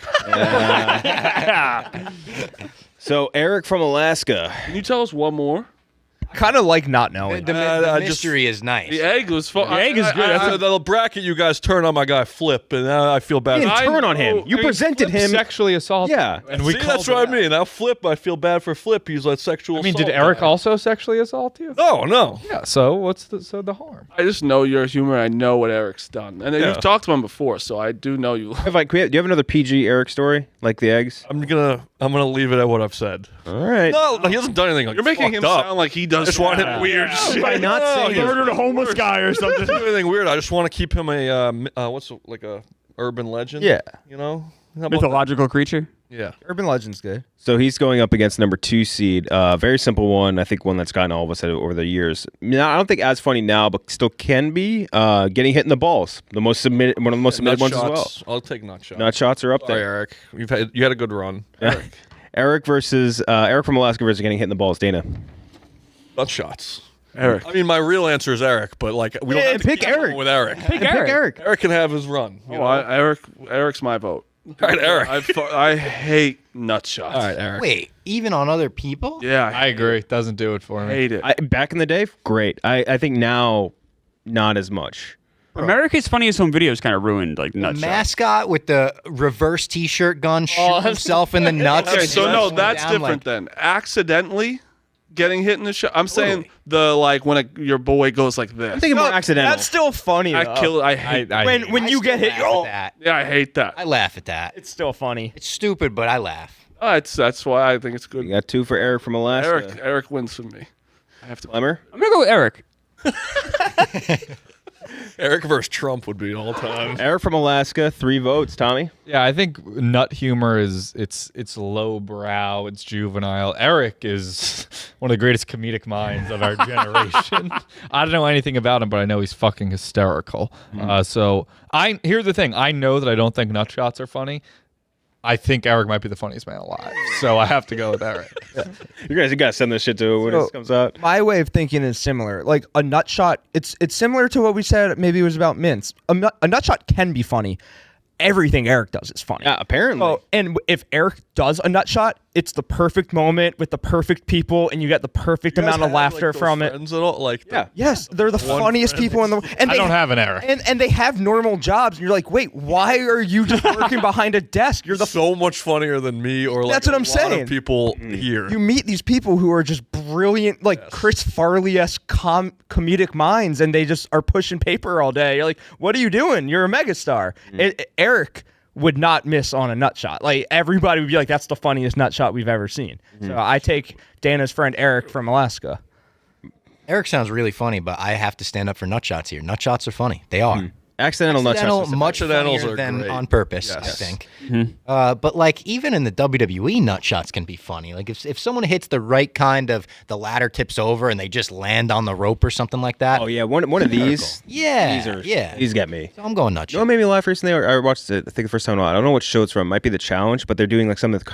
So Eric from Alaska. Can you tell us one more? Kind of like not knowing. The mystery is nice. The egg was fun. The egg is good. The bracket you guys turn on my guy Flip, and now I feel bad. You didn't turn on him. You presented him sexually assaulted. Yeah. And we that's what I mean. Now Flip, I feel bad for Flip. He's like sexual assault. did Eric also sexually assault you? No. Yeah, so what's the harm? I just know your humor. I know what Eric's done. And you've talked to him before, so I do know you. do you have another PG Eric story? Like the eggs? I'm gonna leave it at what I've said. All right. No, he hasn't done anything. You're making him sound like he does. I just want him weird. By not saying he murdered a homeless guy or something. Doesn't do anything weird. I just want to keep him a urban legend. Yeah. You know, how about Mythological creature. that? Yeah. Urban Legend's good. So he's going up against number 2 seed. Very simple one. I think one that's gotten all of us over the years. Now, I don't think as funny now, but still can be. Getting hit in the balls. One of the most submitted ones as well. I'll take nut shots. Nut shots are up Sorry, there. Eric. You had a good run. Eric versus Eric from Alaska versus getting hit in the balls. Dana. Nut shots. Eric. I mean, my real answer is Eric, but we don't have to pick keep Eric. going with Eric. Pick Eric. Eric can have his run. Eric's my vote. All right, Eric. I hate nut shots. All right, Eric. Wait, even on other people? Yeah, I agree. Doesn't do it for me. hate it. Back in the day, great. I think now, not as much. America's Funniest Home Videos kind of ruined The nut shots. mascot with the reverse T-shirt gun shooting himself in the nuts. Okay, so no, Going that's down different then. Accidentally getting hit in the shot. I'm saying when your boy goes like this. I'm thinking more accidental. That's still funny. I though. hate when you get hit. That. Yeah, I hate that. I laugh at that. It's still funny. It's stupid, but I laugh. That's why I think it's good. You got 2 for Eric from Alaska. Eric wins for me. I have to. Klemmer? I'm gonna go with Eric. Eric versus Trump would be all time. Eric from Alaska, 3 votes. Tommy? Yeah, I think nut humor it's lowbrow, it's juvenile. Eric is one of the greatest comedic minds of our generation. I don't know anything about him, but I know he's fucking hysterical. So here's the thing: I know that I don't think nut shots are funny. I think Eric might be the funniest man alive, so I have to go with Eric. You gotta send this shit to when it comes out. My way of thinking is similar. Like a nut shot, it's similar to what we said. Maybe it was about mints. A nut shot can be funny. Everything Eric does is funny. Yeah, apparently. Oh, and if Eric does a nut shot, it's the perfect moment with the perfect people, and you get the perfect amount of laughter from it. Yes, they're the funniest people in the world. I don't have an Eric. And they have normal jobs, and you're like, wait, why are you just working behind a desk? You're so much funnier than me or That's what I'm lot saying. of people here. You meet these people who are just brilliant, like Chris Farley-esque comedic minds, and they just are pushing paper all day. You're like, what are you doing? You're a megastar. Eric would not miss on a nut shot. Like everybody would be like, that's the funniest nut shot we've ever seen. So I take Dana's friend Eric from Alaska. Eric sounds really funny, but I have to stand up for nut shots here. Nut shots are funny. They are. Accidental nut shots. Much Accidentals funnier are than great. on purpose, I think. But like even in the WWE, nut shots can be funny. Like if someone hits the right kind of the ladder tips over and they just land on the rope or something like that. Oh yeah, one of these. These get me. So I'm going nut You know what made me laugh recently? I watched it. I think the first time. I don't know what show it's from. It might be The Challenge, but they're doing like some of the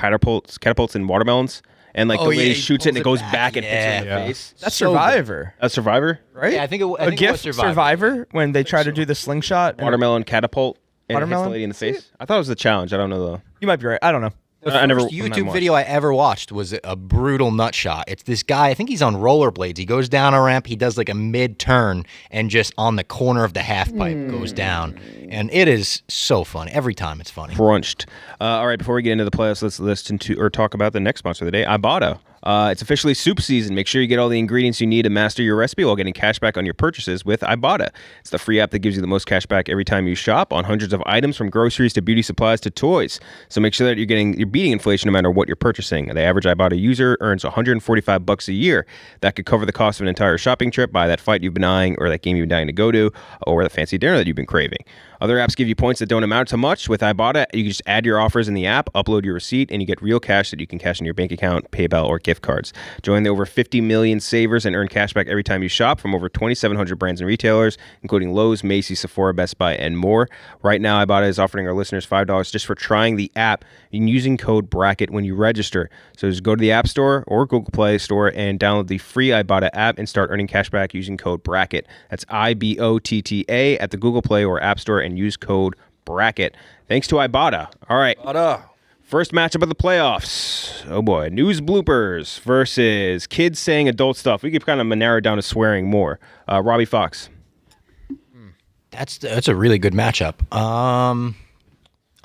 catapults in watermelons. And like the lady shoots it and it goes back and hits her in the face. That's Survivor. A Survivor, right? Yeah, I think it a gift was Survivor when they try to do the slingshot. Watermelon catapult and it hits Watermelon? the lady in the face. I thought it was The Challenge. I don't know though. You might be right. I don't know. The first YouTube video I ever watched was a brutal nut shot. It's this guy, I think he's on rollerblades. He goes down a ramp, he does like a mid-turn, and just on the corner of the half pipe goes down. And it is so fun. Every time it's funny. Crunched. All right, before we get into the playoffs, let's listen to or talk about the next sponsor of the day, Ibotta. It's officially soup season. Make sure you get all the ingredients you need to master your recipe while getting cash back on your purchases with Ibotta. It's the free app that gives you the most cash back every time you shop on hundreds of items from groceries to beauty supplies to toys. So make sure that you're beating inflation no matter what you're purchasing. The average Ibotta user earns $145 a year. That could cover the cost of an entire shopping trip, buy that fight you've been eyeing or that game you've been dying to go to, or the fancy dinner that you've been craving. Other apps give you points that don't amount to much. With Ibotta, you can just add your offers in the app, upload your receipt, and you get real cash that you can cash in your bank account, PayPal, or gift cards. Join the over 50 million savers and earn cash back every time you shop from over 2,700 brands and retailers, including Lowe's, Macy's, Sephora, Best Buy, and more. Right now, Ibotta is offering our listeners $5 just for trying the app and using code BRACKET when you register. So just go to the App Store or Google Play Store and download the free Ibotta app and start earning cash back using code BRACKET. That's IBOTTA at the Google Play or App Store and use code BRACKET. Thanks to Ibotta. All right. Ibotta. First matchup of the playoffs. Oh boy, news bloopers versus kids saying adult stuff. We could kind of narrow it down to swearing more. Robbie Fox. That's a really good matchup. I'm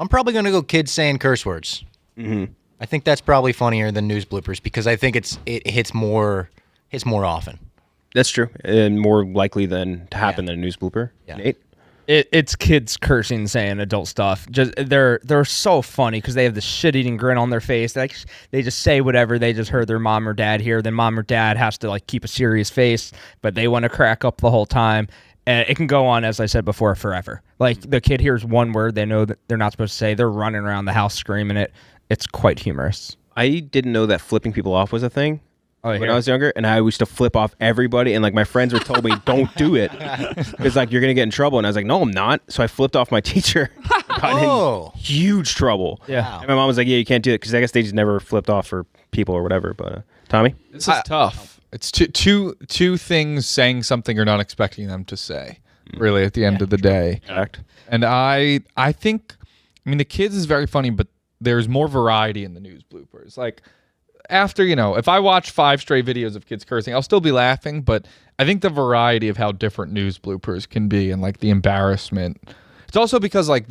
probably gonna go kids saying curse words. Mm-hmm. I think that's probably funnier than news bloopers because I think it hits more often. That's true, and more likely than to happen than a news blooper. Yeah. Nate. It's kids cursing, saying adult stuff. Just they're so funny because they have this shit-eating grin on their face. They just say whatever they just heard their mom or dad hear. Then mom or dad has to like keep a serious face, but they want to crack up the whole time. And it can go on, as I said before, forever. Like the kid hears one word they know that they're not supposed to say. They're running around the house screaming it. It's quite humorous. I didn't know that flipping people off was a thing. Oh, when I was younger, and I used to flip off everybody, and like my friends would told me, "Don't do it," because like you're gonna get in trouble. And I was like, "No, I'm not." So I flipped off my teacher. Got in huge trouble. Yeah. And my mom was like, "Yeah, you can't do it," because I guess they just never flipped off for people or whatever. But Tommy, this is tough. It's two things saying something you're not expecting them to say. Really, at the end of the day. Correct. And I think, I mean, the kids is very funny, but there's more variety in the news bloopers. Like. After, if I watch 5 straight videos of kids cursing, I'll still be laughing, but I think the variety of how different news bloopers can be and like the embarrassment. It's also because like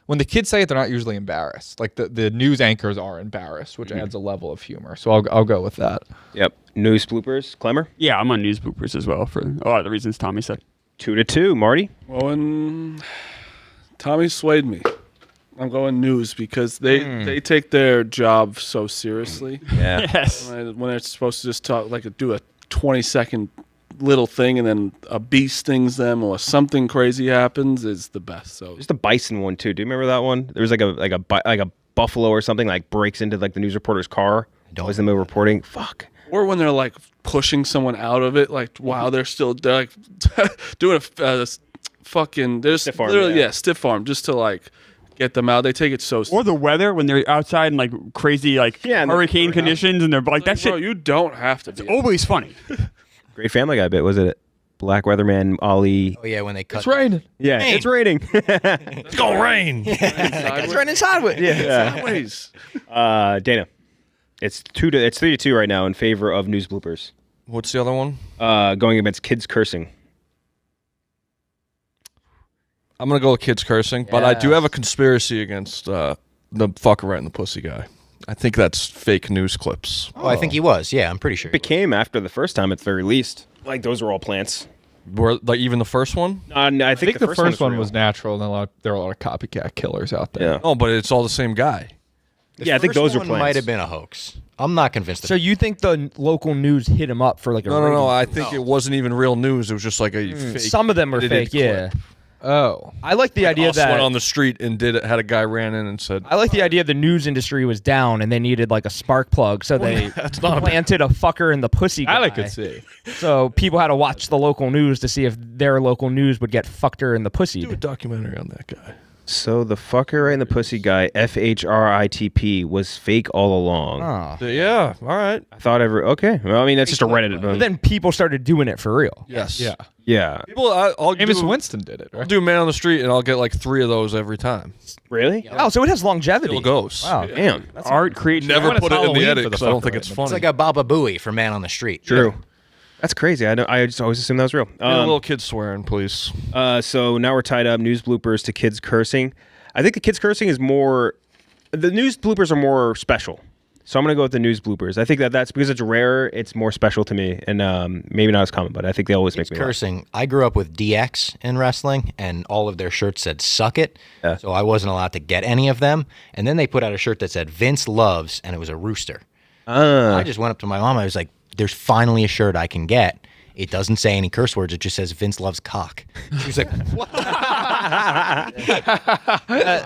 when the kids say it, they're not usually embarrassed. Like the news anchors are embarrassed, which adds a level of humor. So I'll go with that. Yep. News bloopers. Klemmer? Yeah, I'm on news bloopers as well for a lot of the reasons Tommy said. 2-2. Marty? Well, and Tommy swayed me. I'm going news because they take their job so seriously. Yeah. Yes. When it's supposed to just talk, like do a 20-second little thing and then a bee stings them or something crazy happens is the best. So there's the bison one too. Do you remember that one? There was like a buffalo or something like breaks into like the news reporter's car. Was them reporting? Fuck. Or when they're like pushing someone out of it, like wow, they're like doing a fucking stiff arm, stiff arm just to like. Get them out. They take it so. Or the weather when they're outside in like crazy hurricane conditions and they're like that shit. Bro, you don't have to. It's always funny. Great Family Guy bit, was it? Black Weatherman, Ollie. Oh yeah, when they cut. It's raining. Yeah, rain. It's raining. It's gonna rain. It's raining sideways. Yeah. Sideways. Dana, it's 3-2 right now in favor of news bloopers. What's the other one? Going against kids cursing. I'm going to go with kids cursing, but I do have a conspiracy against the fucker right in the pussy guy. I think that's fake news clips. Oh, I think he was. Yeah, I'm pretty sure. It became after the first time at the very least. Like those were all plants. Were like even the first one? I think the first one was natural, and there are a lot of copycat killers out there. Yeah. Oh, but it's all the same guy. I think those are plants. Might have been a hoax. I'm not convinced. So you think the local news hit him up for like a No. I think it wasn't even real news. It was just like a fake. Some of them were fake, clip. Oh, I like the idea that went on the street and had a guy ran in and said. I like the idea the news industry was down and they needed like a spark plug, so they planted a fucker in the pussy guy. That I could see. So people had to watch the local news to see if their local news would get fucked her in the pussy. Do a documentary on that guy. So the fucker and the pussy guy, FHRITP, was fake all along. Oh. Yeah, all right. I thought okay. Well, I mean, that's just a Reddit. But then people started doing it for real. Yes. Yeah. Yeah. People, I'll Jameis do, Winston did it, I'll right? do man on the street, and I'll get like 3 of those every time. Really? Oh, so it has longevity. Still goes. Wow. Damn. Art creates Never When it's put it in the Halloween edit for the because I don't fucker think it's right funny. It's like a Baba Booey for man on the street. True. That's crazy. I just always assumed that was real. Little kids swearing, please. So now we're tied up. News bloopers to kids cursing. I think the kids cursing is more. The news bloopers are more special. So I'm gonna go with the news bloopers. I think that's because it's rarer. It's more special to me, and maybe not as common, but I think they always make me laugh. Cursing. I grew up with DX in wrestling, and all of their shirts said "suck it," so I wasn't allowed to get any of them. And then they put out a shirt that said "Vince loves," and it was a rooster. I just went up to my mom. I was like, "There's finally a shirt I can get. It doesn't say any curse words. It just says Vince loves cock." She was like, "What?"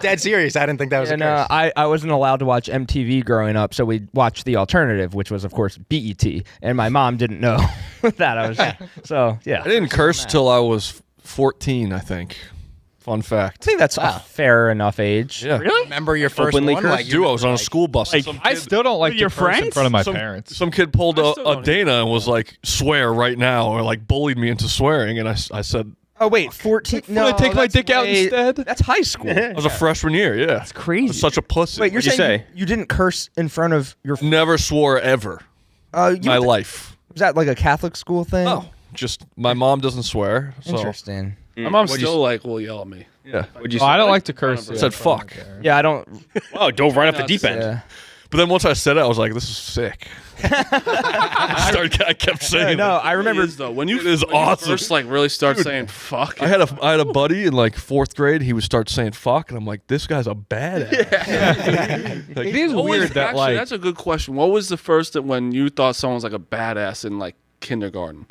Dead serious. I didn't think that was a curse. I wasn't allowed to watch MTV growing up, so we watched the alternative, which was of course BET, and my mom didn't know that I was. So yeah, I didn't curse till I was 14, I think. Fun fact. I think that's a fair enough age. Yeah. Really? Remember your first Openly one? cursed? Like, I was on a school bus. Like, Some I kid- still don't like your to curse in friends? front of my some, parents. Some kid pulled I still a don't Dana and was like, "Swear right now," or like bullied me into swearing, and I said, Oh wait, 14. No, I take my that's dick out way- instead? That's high school. I was a freshman year. Yeah, That's crazy. I was such a pussy. Wait, you're What'd you saying say? you didn't curse in front of your? Never swore ever in my life. Was that like a Catholic school thing? No, just my mom doesn't swear. So, Interesting. My mom still will yell at me. yeah. What'd you Oh, say? I don't like to curse. I said fuck. Yeah, I don't. Oh, dove right off the deep end. Yeah. But then once I said it, I was like, "This is sick." I kept saying, No, I remember. It is, though. When you It is when you awesome. first really start saying fuck. I had a buddy in like 4th grade. He would start saying "fuck," and I'm like, "This guy's a badass." Like, It is What was- weird that actually, like that's a good question. What was the first that when you thought someone was like a badass in like kindergarten?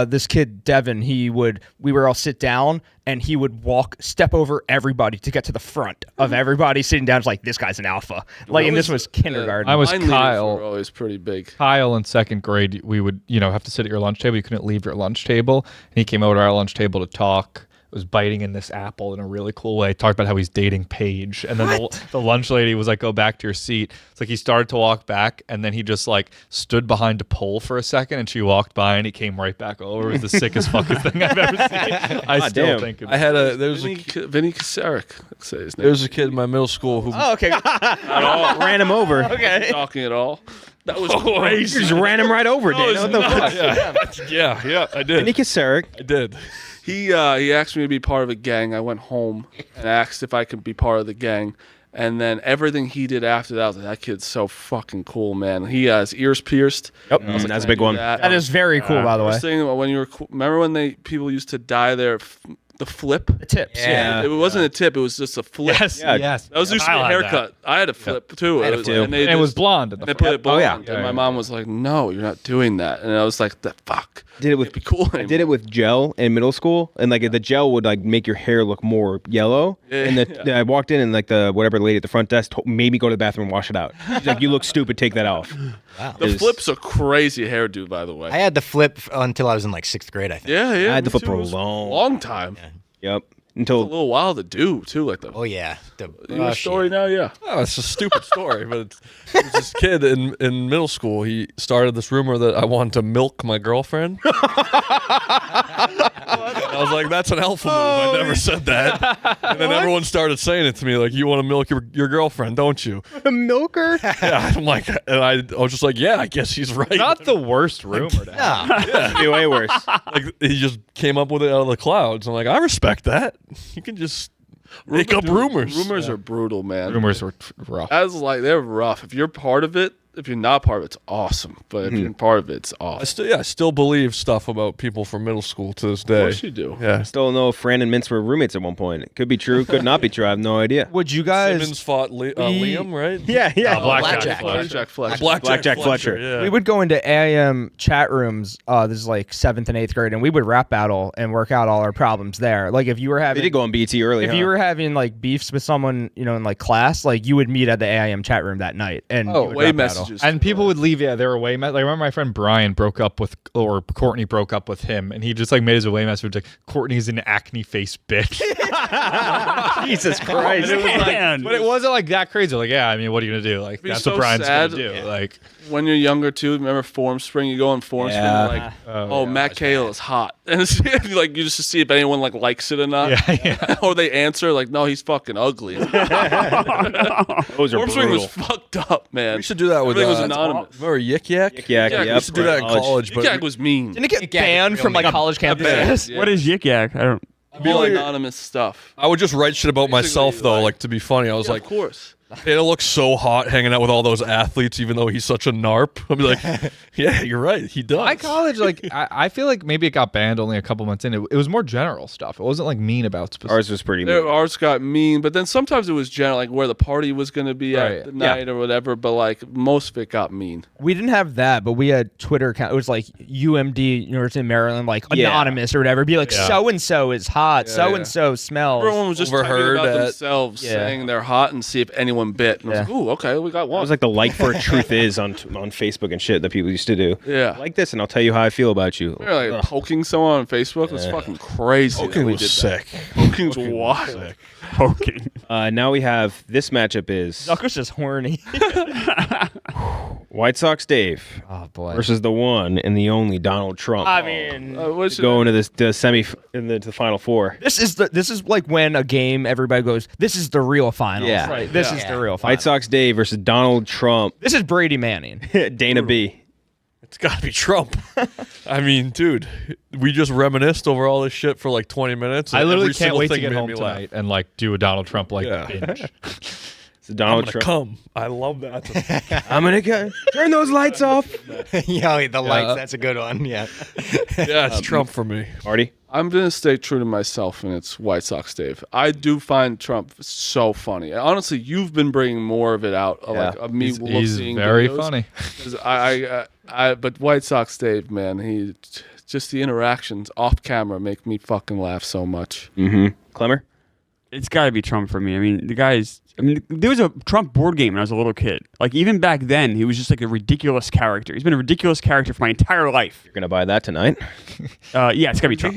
This kid Devin, we would all sit down and he would step over everybody to get to the front of everybody sitting down. It's like, this guy's an alpha. Like, and this was kindergarten. I was Line leaders Kyle. were always pretty big. Kyle in 2nd grade, we would, have to sit at your lunch table. You couldn't leave your lunch table. And he came over to our lunch table to talk. Was biting in this apple in a really cool way. Talked about how he's dating Paige. And then the lunch lady was like, "Go back to your seat." It's like he started to walk back, and then he just like stood behind a pole for a second, and she walked by, and he came right back over. It was the sickest fucking thing I've ever seen. I still damn. think I had a Vinny Kasarik. Say his name. there was a kid in my middle school who Oh, okay. Ran him over. Okay. Talking at all. That was crazy. You just ran him right over, Dan. What the fuck? yeah, I did. Nick Sarek. I did. He asked me to be part of a gang. I went home and asked if I could be part of the gang. And then everything he did after that, I was like, that kid's so fucking cool, man. He has ears pierced. Yep, I was like, that's a "Can I big do one. That Is very cool, by the way. First thing when you were remember when people used to dye their the flip? The tips. Yeah. It wasn't a tip. It was just a flip. Yes, Yeah. yes. That was used to be a I had that. haircut. I had a flip too. I had a flip. And they And it was just- blonde. In the They put it blonde. yeah. And Yeah, my yeah. mom was like, "No, you're not doing that." And I was like, "The fuck." Did it with It'd be cool. I did it with gel in middle school, and like the gel would like make your hair look more yellow. And I walked in, and like the whatever lady at the front desk made me go to the bathroom and wash it out. She's like, "You look stupid. Take that off." Wow. The flip's a crazy hairdo, by the way. I had the flip until I was in like 6th grade, I think. Yeah. I had the me flip too. for a It was long time. Yep. A Until little while to do too, like the Oh, yeah. The your brush, story now, yeah. Oh, it's a stupid story, but it was this kid in middle school. He started this rumor that I wanted to milk my girlfriend. I was like, "That's an alpha move. I never said that." And then everyone started saying it to me, like, "You want to milk your girlfriend, don't you?" a milker. Yeah, I'm like, and I was just like, "Yeah, I guess he's right." Not the worst rumor to have. It'd be way worse. Like he just came up with it out of the clouds. I'm like, I respect that. You can just make up rumors. Rumors are brutal, man. Rumors were rough. As like they're rough. If you're part of it, if you're not part of it, it's awesome. But if you're part of it, it's awesome. I still believe stuff about people from middle school to this day. Of course you do. Yeah. Still know if Fran and Mince were roommates at one point. It could be true, could not be true. I have no idea. Would you guys? Simmons fought Liam, right? Yeah. Blackjack. Blackjack Fletcher. Blackjack Fletcher. Yeah. We would go into AIM chat rooms. This is like 7th and 8th grade, and we would rap battle and work out all our problems there. Like if you were They having, did go on BT early. if you were having like beefs with someone, in like class, like you would meet at the AIM chat room that night, and you would Way rap messier messages. And people would leave, their away message. Like, I remember my friend Brian Courtney broke up with him, and he just like made his away message like, Courtney's an acne face bitch. Jesus Christ. But it wasn't like that crazy. Like, yeah, I mean, what are you gonna do? Like, that's so what Brian's sad. gonna do. Like, when you're younger too, remember Form Spring? You go on Form Spring, you're like, Matt Cahill is hot, and it's like you just to see if anyone like likes it or not. Or they answer like, no, he's fucking ugly. Those are Form Spring was brutal. fucked up, man. We should do that with Everything was anonymous. Remember Yik Yak? Yik Yak, We used to do that in college, Yik but Yak was mean. Didn't it get banned from like college campuses? Yeah. What is Yik Yak? I don't. All anonymous stuff. I would just write shit about myself though, like to be funny. I was like, of course. Taylor looks so hot hanging out with all those athletes, even though he's such a narp. I'd be like, yeah, you're right. He does. my college, like, I feel like maybe it got banned only a couple months in. It was more general stuff. It wasn't like mean about specific. Ours was pretty mean. Ours got mean, but then sometimes it was general, like where the party was going to be at the night or whatever. But like most of it got mean. We didn't have that, but we had Twitter account. It was like UMD, University of Maryland, like anonymous or whatever. It'd be like so and so is hot, so and so smells. Everyone was just Overheard talking about at- themselves, saying they're hot, and see if anyone bit. And I was like, ooh, okay, we got It one. was like the like for truth is on Facebook and shit that people used to do. Yeah. Like this, and I'll tell you how I feel about you. We were, like poking someone on Facebook was fucking crazy. Poking that we was did sick. That. Poking's wild. Poking. Now we have this matchup is Zucker's just horny. White Sox Dave versus the one and the only Donald Trump. I mean, going to the semi to the Final Four. this is like when a game everybody goes, this is the real finals. Yeah. Right. This is the real White finals. Sox Dave versus Donald Trump. This is Brady Manning. Dana B. It's got to be Trump. I mean, dude, we just reminisced over all this shit for like 20 minutes. I and literally every can't single wait to thing get made home me laugh. tonight and like do a Donald Trump like binge. It's Donald I'm Trump. gonna come. I love that. I'm gonna go. Turn those lights off. Yeah, the lights. That's a good one. Yeah. Yeah, it's Trump for me. Marty. I'm going to stay true to myself, and it's White Sox Dave. I do find Trump so funny. Honestly, you've been bringing more of it out, like of me He's seeing very videos. funny. 'Cause but White Sox Dave, man, just the interactions off camera make me fucking laugh so much. Mm-hmm. Klemmer. It's got to be Trump for me. I mean, the guy's. I mean, there was a Trump board game when I was a little kid. Like, even back then, he was just like a ridiculous character. He's been a ridiculous character for my entire life. You're gonna buy that tonight. Yeah, it's got to be Trump.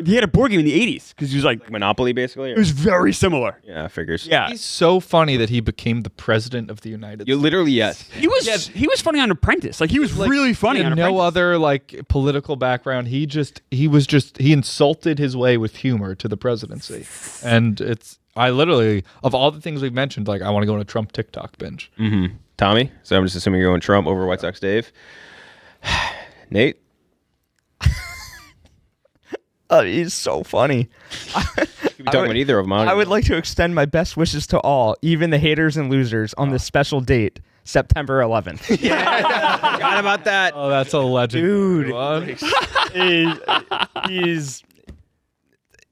He had a board game in the 80s because he was like. Monopoly, basically. It was very similar. Yeah, figures. Yeah. He's so funny that he became the president of the United States. You literally yes. He was funny on Apprentice. Like, he was really funny He on had Apprentice. no other like political background. He insulted his way with humor to the presidency. And I literally, of all the things we've mentioned, like I want to go on a Trump TikTok binge. Mm-hmm. Tommy. So I'm just assuming you're going Trump over White Sox Dave. Nate. He's so funny. Could be talking about either of them. I would like to extend my best wishes to all, even the haters and losers, on this special date, September 11th. Forgot about that. Oh, that's a legend. Dude.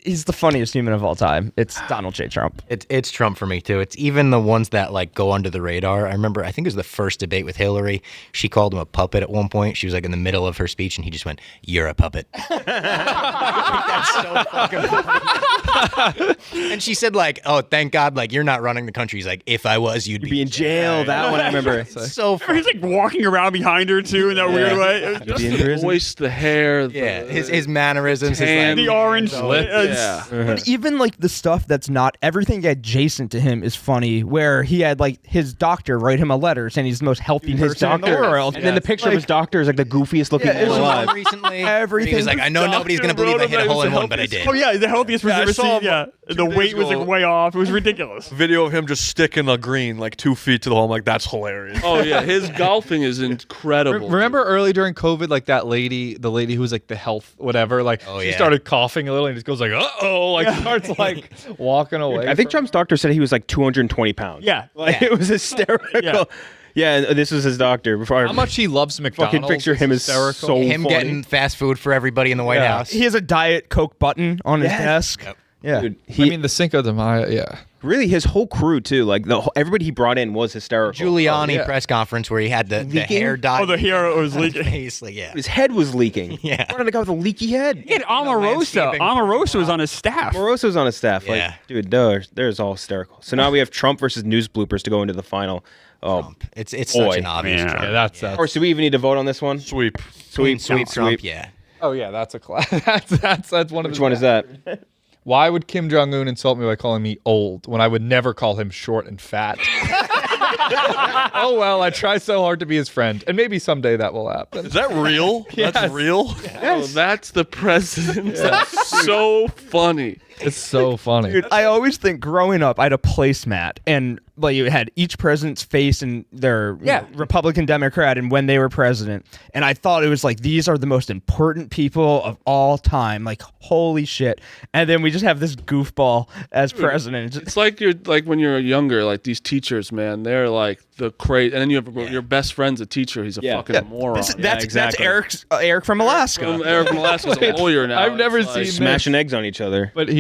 He's the funniest human of all time. It's Donald J. Trump. It's Trump for me too. It's even the ones that like go under the radar. I remember, I think it was the first debate with Hillary. She called him a puppet at one point. She was like in the middle of her speech, and he just went, "You're a puppet." That's so fucking funny. And she said like, "Oh, thank God, like you're not running the country." He's like, "If I was, you'd be in jail." That one I remember. So funny. He's like walking around behind her too in that weird way. It was You'd just be in prison. Voice, the hair, his mannerisms, his tan, the orange lips. Yeah. But even like the stuff that's not everything adjacent to him is funny. Where he had like his doctor write him a letter saying he's the most healthy person in the world, and then the picture of his doctor is like the goofiest looking Yeah, man it's alive. recently, Everything. he was like, "I know nobody's gonna believe I hit a hole in one, but I did." Oh yeah, the healthiest person Yeah, I I've ever saw seen. him Yeah, 2 the days weight was ago. like way off. It was ridiculous. Video of him just sticking a green like 2 feet to the hole. I'm like, that's hilarious. Oh yeah, his golfing is incredible. Remember early during COVID, like the lady who was like the health whatever, like she started coughing a little and just goes like, "Uh-oh," like starts like walking away. I think Trump's doctor said he was like 220 pounds. Yeah, Like it was hysterical. Yeah, and this was his doctor. Before how much he loves McDonald's. fucking picture him is hysterical. so Him funny. getting fast food for everybody in the White House. He has a Diet Coke button on his desk. Yep. Yeah. Dude, I mean, the Cinco de Mayo, yeah. really his whole crew too. Like everybody he brought in was hysterical. Giuliani press conference where he had the hair dye. Oh, the hair was leaking. Yeah. His head was leaking. Yeah. Brought in a guy with a leaky head. He had Omarosa. Omarosa was on his staff. Omarosa was on his staff. Like, Yeah. dude, there's all hysterical. So now we have Trump versus news bloopers to go into the final. Oh, Trump. It's boy. such an obvious Yeah. Trump. Yeah, that's Or do we even need to vote on this one? Sweep. Sweep Trump, yeah. Oh yeah, that's a class. that's one of Which the one is that? Why would Kim Jong Un insult me by calling me old when I would never call him short and fat? Oh well, I try so hard to be his friend, and maybe someday that will happen. Is that real? Yes. That's real? Oh, that's the president. That's so funny. It's so funny. Dude, I always think growing up, I had a placemat, and like you had each president's face and their Republican, Democrat, and when they were president. And I thought it was like these are the most important people of all time. Like holy shit! And then we just have this goofball as president. It's like you're like when you're younger, like these teachers, man, they're like the crazy. And then you have your best friend's a teacher. He's a fucking moron. That's Eric from Alaska. Eric from Alaska's a lawyer now. I've never It's seen Smashing eggs on each other. But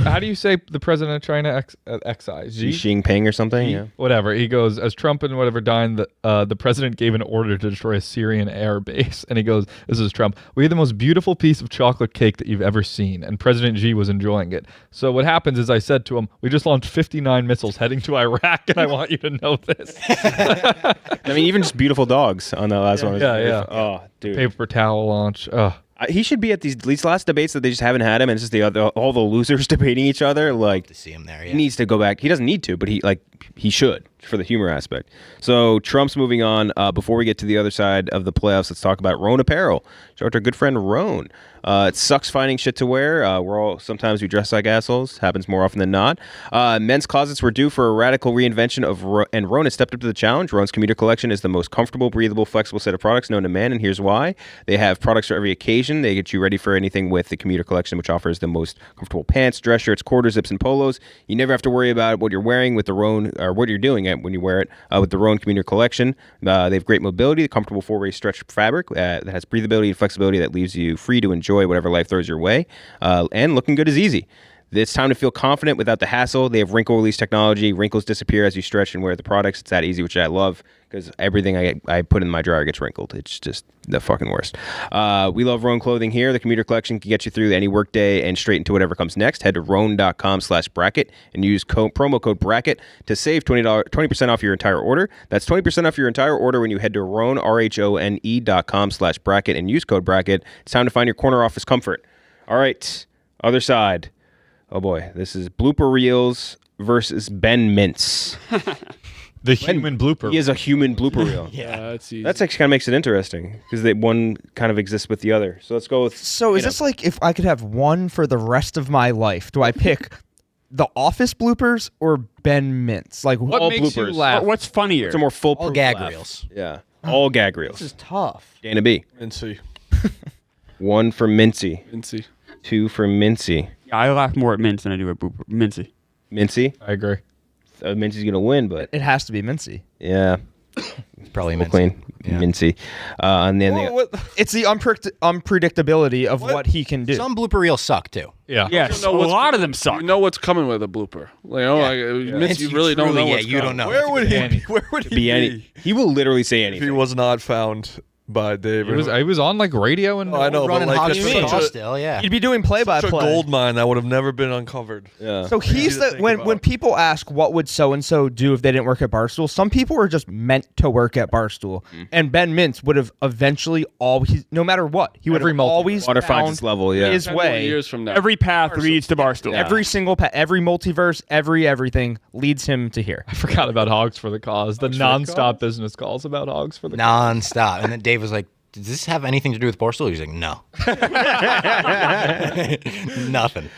how do you say the president of China excise? Xi Jinping or something? Yeah. Whatever. He goes, as Trump and whatever dined, the president gave an order to destroy a Syrian air base. And he goes, this is Trump. We had the most beautiful piece of chocolate cake that you've ever seen. And President Xi was enjoying it. So what happens is I said to him, we just launched 59 missiles heading to Iraq. And I want you to know this. I mean, even just beautiful dogs on that last one. Yeah. Oh, dude. Paper towel launch. He should be at these last debates that they just haven't had him, and it's just all the losers debating each other. Like, To see him there, he needs to go back. He doesn't need to, but he should for the humor aspect. So Trump's moving on. Before we get to the other side of the playoffs, let's talk about Roan Apparel. Shout out to our good friend Roan. It sucks finding shit to wear. Sometimes we dress like assholes. Happens more often than not. Men's closets were due for a radical reinvention and Roan has stepped up to the challenge. Roan's commuter collection is the most comfortable, breathable, flexible set of products known to man, and here's why. They have products for every occasion. They get you ready for anything with the commuter collection, which offers the most comfortable pants, dress shirts, quarter zips, and polos. You never have to worry about what you're wearing with the Roan, or what you're doing when you wear it with the Roan commuter collection. They have great mobility, comfortable four-way stretch fabric that has breathability and flexibility that leaves you free to enjoy whatever life throws your way, and looking good is easy. It's time to feel confident without the hassle. They have wrinkle release technology. Wrinkles disappear as you stretch and wear the products. It's that easy, which I love because everything I put in my dryer gets wrinkled. It's just the fucking worst. We love Roan clothing here. The commuter collection can get you through any work day and straight into whatever comes next. Head to roan.com/bracket and use promo code bracket to save 20% off your entire order. That's 20% off your entire order when you head to Roan, RHONE.com/bracket and use code bracket. It's time to find your corner office comfort. All right, other side. Oh boy, this is blooper reels versus Ben Mintz. The human blooper. He is a human blooper reel. Yeah, that's easy. That's actually kind of makes it interesting because one kind of exists with the other. So let's go with. So is this like if I could have one for the rest of my life? Do I pick the Office bloopers or Ben Mintz? Like What all makes bloopers? you laugh? What's funnier? It's a more full All gag reels. Yeah, all gag reels. This is tough. Dana B. Mincy. 1 for Mincy. Mincy. 2 for Mincy. Yeah, I laugh more at Mince than I do at Mincy. Mincy. I agree. Mincy's gonna win, but It has to be Mincy. yeah, It's probably full Mincy. clean. Yeah. Mincy. And then It's the unpredictability of what he can do. Some blooper reels suck too. Yeah. Yes, a know what's- lot of them suck. You know what's coming with a blooper. You really don't know. You don't know. Where would he? Where would he be any. He will literally say if anything. he was not found by David? He was on like radio and I know, but Running like hot that's sauce such still, yeah. He'd be doing a play-by-play. gold mine that would have never been uncovered. Yeah. So he's the when people ask what would so and so do if they didn't work at Barstool, some people are just meant to work at Barstool. And Ben Mintz would have eventually always, no matter what, he would have always Water finds found its level. Yeah. his 10 more way. years from now. Every path leads to Barstool. Every single every multiverse, everything leads him to here. I forgot about Hogs for the Cause. The non-stop business calls about Hogs for the Cause. Non-stop. And then Dave was like, does this have anything to do with Barstool? He's like, no. Nothing.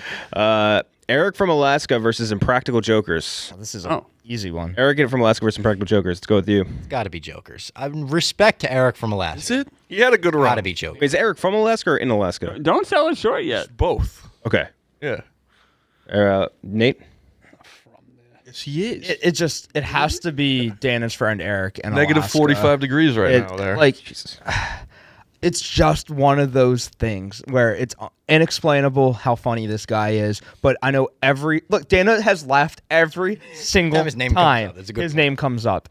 Eric from Alaska versus Impractical Jokers. This is an easy one. Eric from Alaska versus Impractical Jokers. Let's go with you. It's got to be Jokers. Respect to Eric from Alaska. Is it? He had a good run. Got to be Jokers. Is Eric from Alaska or in Alaska? Don't sell it short yet. Both. Okay. Yeah. Nate? Yes, he is. It has to be Dana's friend Eric and Negative Alaska. 45 degrees right now there. Like it's just one of those things where it's inexplainable how funny this guy is. But I know Dana has laughed every single time his name comes up.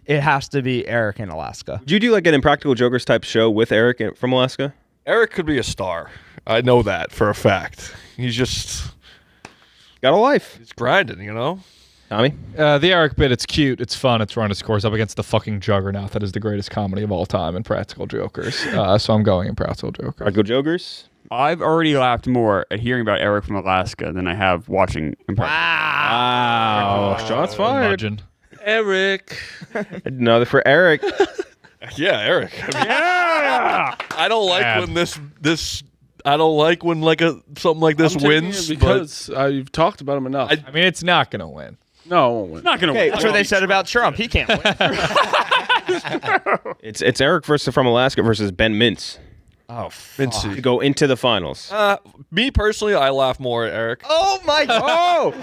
It has to be Eric in Alaska. Would you do like an Impractical Jokers type show with Eric from Alaska? Eric could be a star. I know that for a fact. He's just got a life. He's grinding, you know? Tommy? The Eric bit, it's cute, it's fun, it's run its course up against the fucking juggernaut that is the greatest comedy of all time in Practical Jokers. So I'm going Impractical Jokers. Practical Jokers? I've already laughed more at hearing about Eric from Alaska than I have watching Wow. Shots fired. Nudging. Eric. Another for Eric. Yeah, Eric. I don't like when this. I don't like when something like this wins because you've talked about him enough. I mean, it's not gonna win. No, it won't win. It's not gonna win. That's what they said about Trump. He can't win. It's Eric from Alaska versus Ben Mintz. Oh, Mincy. To go into the finals. Me personally, I laugh more at Eric. Oh my God!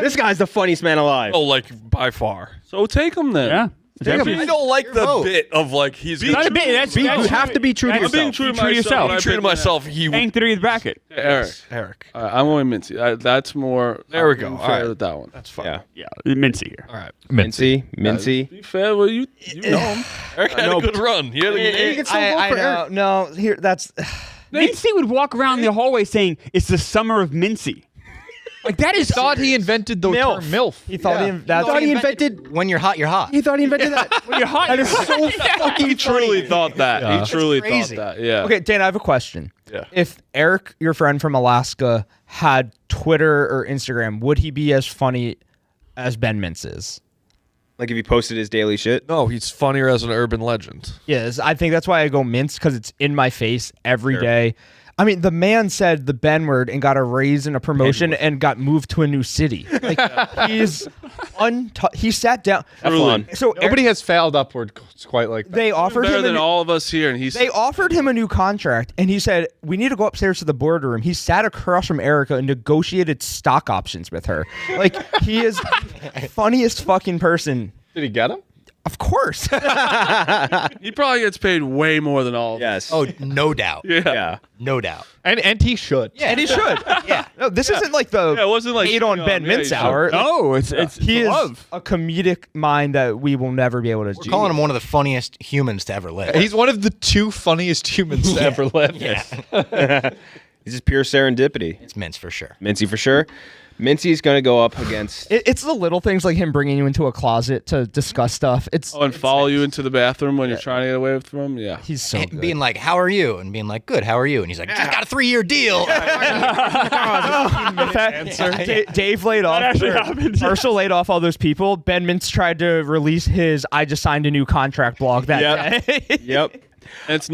This guy's the funniest man alive. Oh, like by far. So take him then. Yeah. I don't like the bit of he's Not a bit. You have to be true to I'm yourself. being true to yourself. Be true to myself. Hang through the bracket. Eric. I'm going Mincy. That's more. There we go. I'm All fair right. with that one. That's fine. Yeah. Yeah, Mincy here. All right. Mincy. Be fair. Well, you know him. Eric had a good run. He had a I know. No, here that's. Mincy would walk around the hallway saying, "It's the summer of Mincy." Like that is. Thought he invented the term MILF. He thought he invented. When you're hot, you're hot. He thought he invented that. When you're hot, That is so fucking He truly thought that. Yeah. He truly thought crazy. that. Yeah. Okay, Dan, I have a question. Yeah. If Eric, your friend from Alaska, had Twitter or Instagram, would he be as funny as Ben Mintz is? Like if he posted his daily shit. No, he's funnier as an urban legend. Yes, I think that's why I go Mintz, because it's in my face every day. I mean, the man said the Ben word and got a raise and a promotion and got moved to a new city. Like he's he sat down. So nobody has failed upward quite like that. They offered Better him than all of us here, and they offered him a new contract, and he said, "We need to go upstairs to the boardroom." He sat across from Erica and negotiated stock options with her. Like he is the funniest fucking person. Did he get him? Of course. He probably gets paid way more than all of Yes. us. Oh, no doubt. Yeah. No doubt. And he should. Yeah. And he should. Yeah. No, this isn't like the it wasn't like hate on Ben Mintz hour. No, it's He is love. a comedic mind that we will never be able to We're do. calling him one of the funniest humans to ever live. He's one of the two funniest humans to ever live. Yeah. He's just pure serendipity. It's Mince for sure. Mincy for sure. Mincy's going to go up against... It's the little things like him bringing you into a closet to discuss stuff. And follow you into the bathroom when you're trying to get away from him. Yeah. He's so And good. being like, how are you? And being like, good, how are you? And he's like, just got a 3-year deal. Dave laid off. actually happened. Marshall laid off all those people. Ben Mintz tried to release his "I just signed a new contract" blog that day. Yep. And it's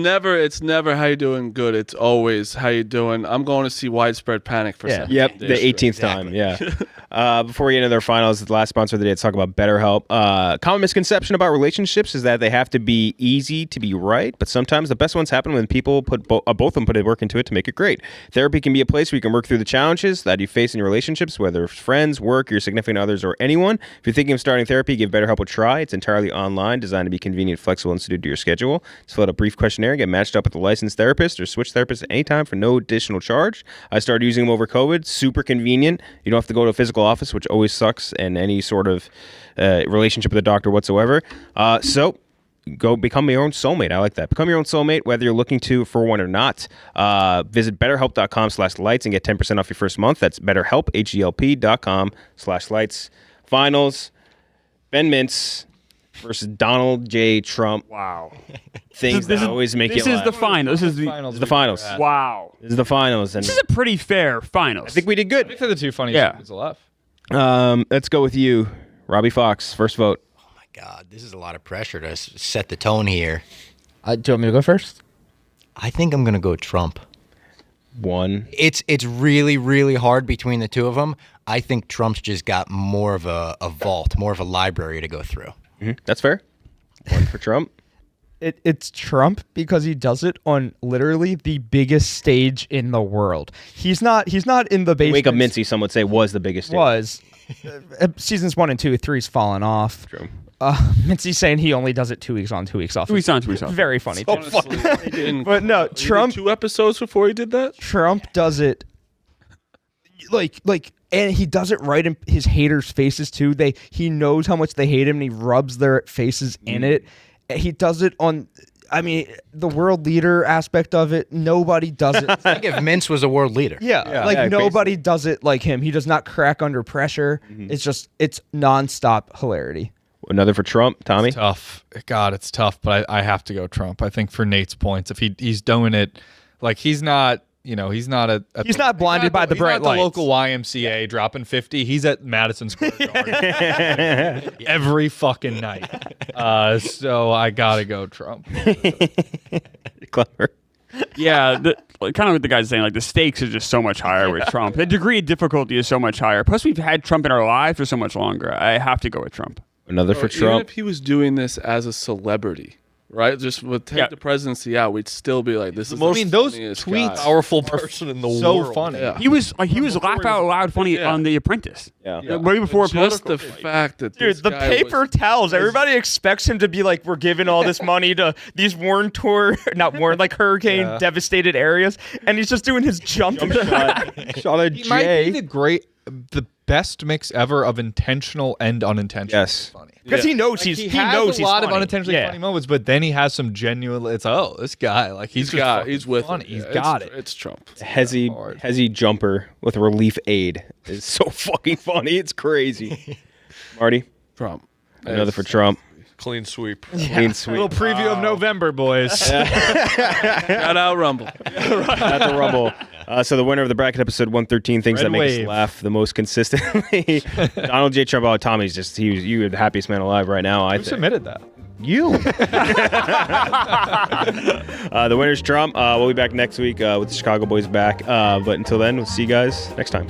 never how you doing good. It's always how you doing. I'm going to see Widespread Panic for 7 Yep, days the straight. 18th time, yeah. Before we get into their finals, the last sponsor of the day, let's talk about BetterHelp. Common misconception about relationships is that they have to be easy to be right, but sometimes the best ones happen when people put both of them put work into it to make it great. Therapy can be a place where you can work through the challenges that you face in your relationships, whether it's friends, work, your significant others, or anyone. If you're thinking of starting therapy, give BetterHelp a try. It's entirely online, designed to be convenient, flexible, and suited to your schedule. Just fill out a brief questionnaire, get matched up with a licensed therapist, or switch therapists at any time for no additional charge. I started using them over COVID. Super convenient. You don't have to go to a physical office, which always sucks in any sort of relationship with a doctor whatsoever. So go become your own soulmate. I like that. Become your own soulmate, whether you're looking for one or not. Visit betterhelp.com/lights and get 10% off your first month. That's betterhelp, HELP.com/lights. Finals, Ben Mintz versus Donald J. Trump. Wow. Things that always make you This is laugh. the final. This is the finals. Wow. This is the finals. And This is a pretty fair finals. I think we did good. I think they're the two funniest humans alive. Let's go with you, Robbie Fox. First vote. Oh my God, this is a lot of pressure to set the tone here. Do you want me to go first? I think I'm gonna go Trump. One. It's really, really hard between the two of them. I think Trump's just got more of a vault, more of a library to go through. Mm-hmm. That's fair. One for Trump. It's Trump because he does it on literally the biggest stage in the world. He's not in the basement. Wake Up Mincy, some would say, was the biggest stage. Was seasons 1 and 2, 3's fallen off. True. Mincy's saying he only does it 2 weeks on, 2 weeks off. 2 weeks on, 2 weeks off. Very funny. So funny. But no, He Trump. did 2 episodes before he did that. Trump does it like, and he does it right in his haters' faces too. He knows how much they hate him, and he rubs their faces in it. He does it on. I mean, the world leader aspect of it, nobody does it. I think if Mince was a world leader. Yeah, nobody does it like him. He does not crack under pressure. It's nonstop hilarity. Another for Trump, Tommy. It's tough. God, it's tough, but I have to go Trump. I think for Nate's points, if he's doing it, like he's not. He's not he's not blinded by the bright lights. The local YMCA dropping 50. He's at Madison Square Garden every fucking night. So I gotta go Trump. Klemmer. Yeah, kind of what the guy's saying. Like the stakes are just so much higher with Trump. The degree of difficulty is so much higher. Plus, we've had Trump in our lives for so much longer. I have to go with Trump. Another for Even Trump. if he was doing this as a celebrity, right? Just would take the presidency out, we'd still be like, "This is." Those funniest tweets, guy. powerful person in the world. So funny. Yeah. He was laugh out loud funny on The Apprentice. Yeah. Way before Just political. the fact that Dude, this the guy paper was, tells. Everybody expects him to be like, we're giving all this money to these like hurricane devastated areas, and he's just doing his jump shot. Shot a He might J. be the best mix ever of intentional and unintentional. Yes. Funny. Because he knows Like, he has knows a lot of funny. unintentionally funny moments, but then he has some genuine. It's this guy like he's with funny. it. He's Yeah, got it. It's Trump. Hezzy jumper with relief aid is so fucking funny. It's crazy. Marty. Trump. Another for Trump. Clean sweep. Clean sweep. Little preview of November, boys. Shout out Rumble. At the Rumble. So the winner of the bracket episode 113, things Red that make wave. us laugh the most consistently. Donald J. Trump. Oh, Tommy's just you are the happiest man alive right now. I Who think. submitted that? You. The winner's Trump. We'll be back next week with the Chicago boys back. But until then, we'll see you guys next time.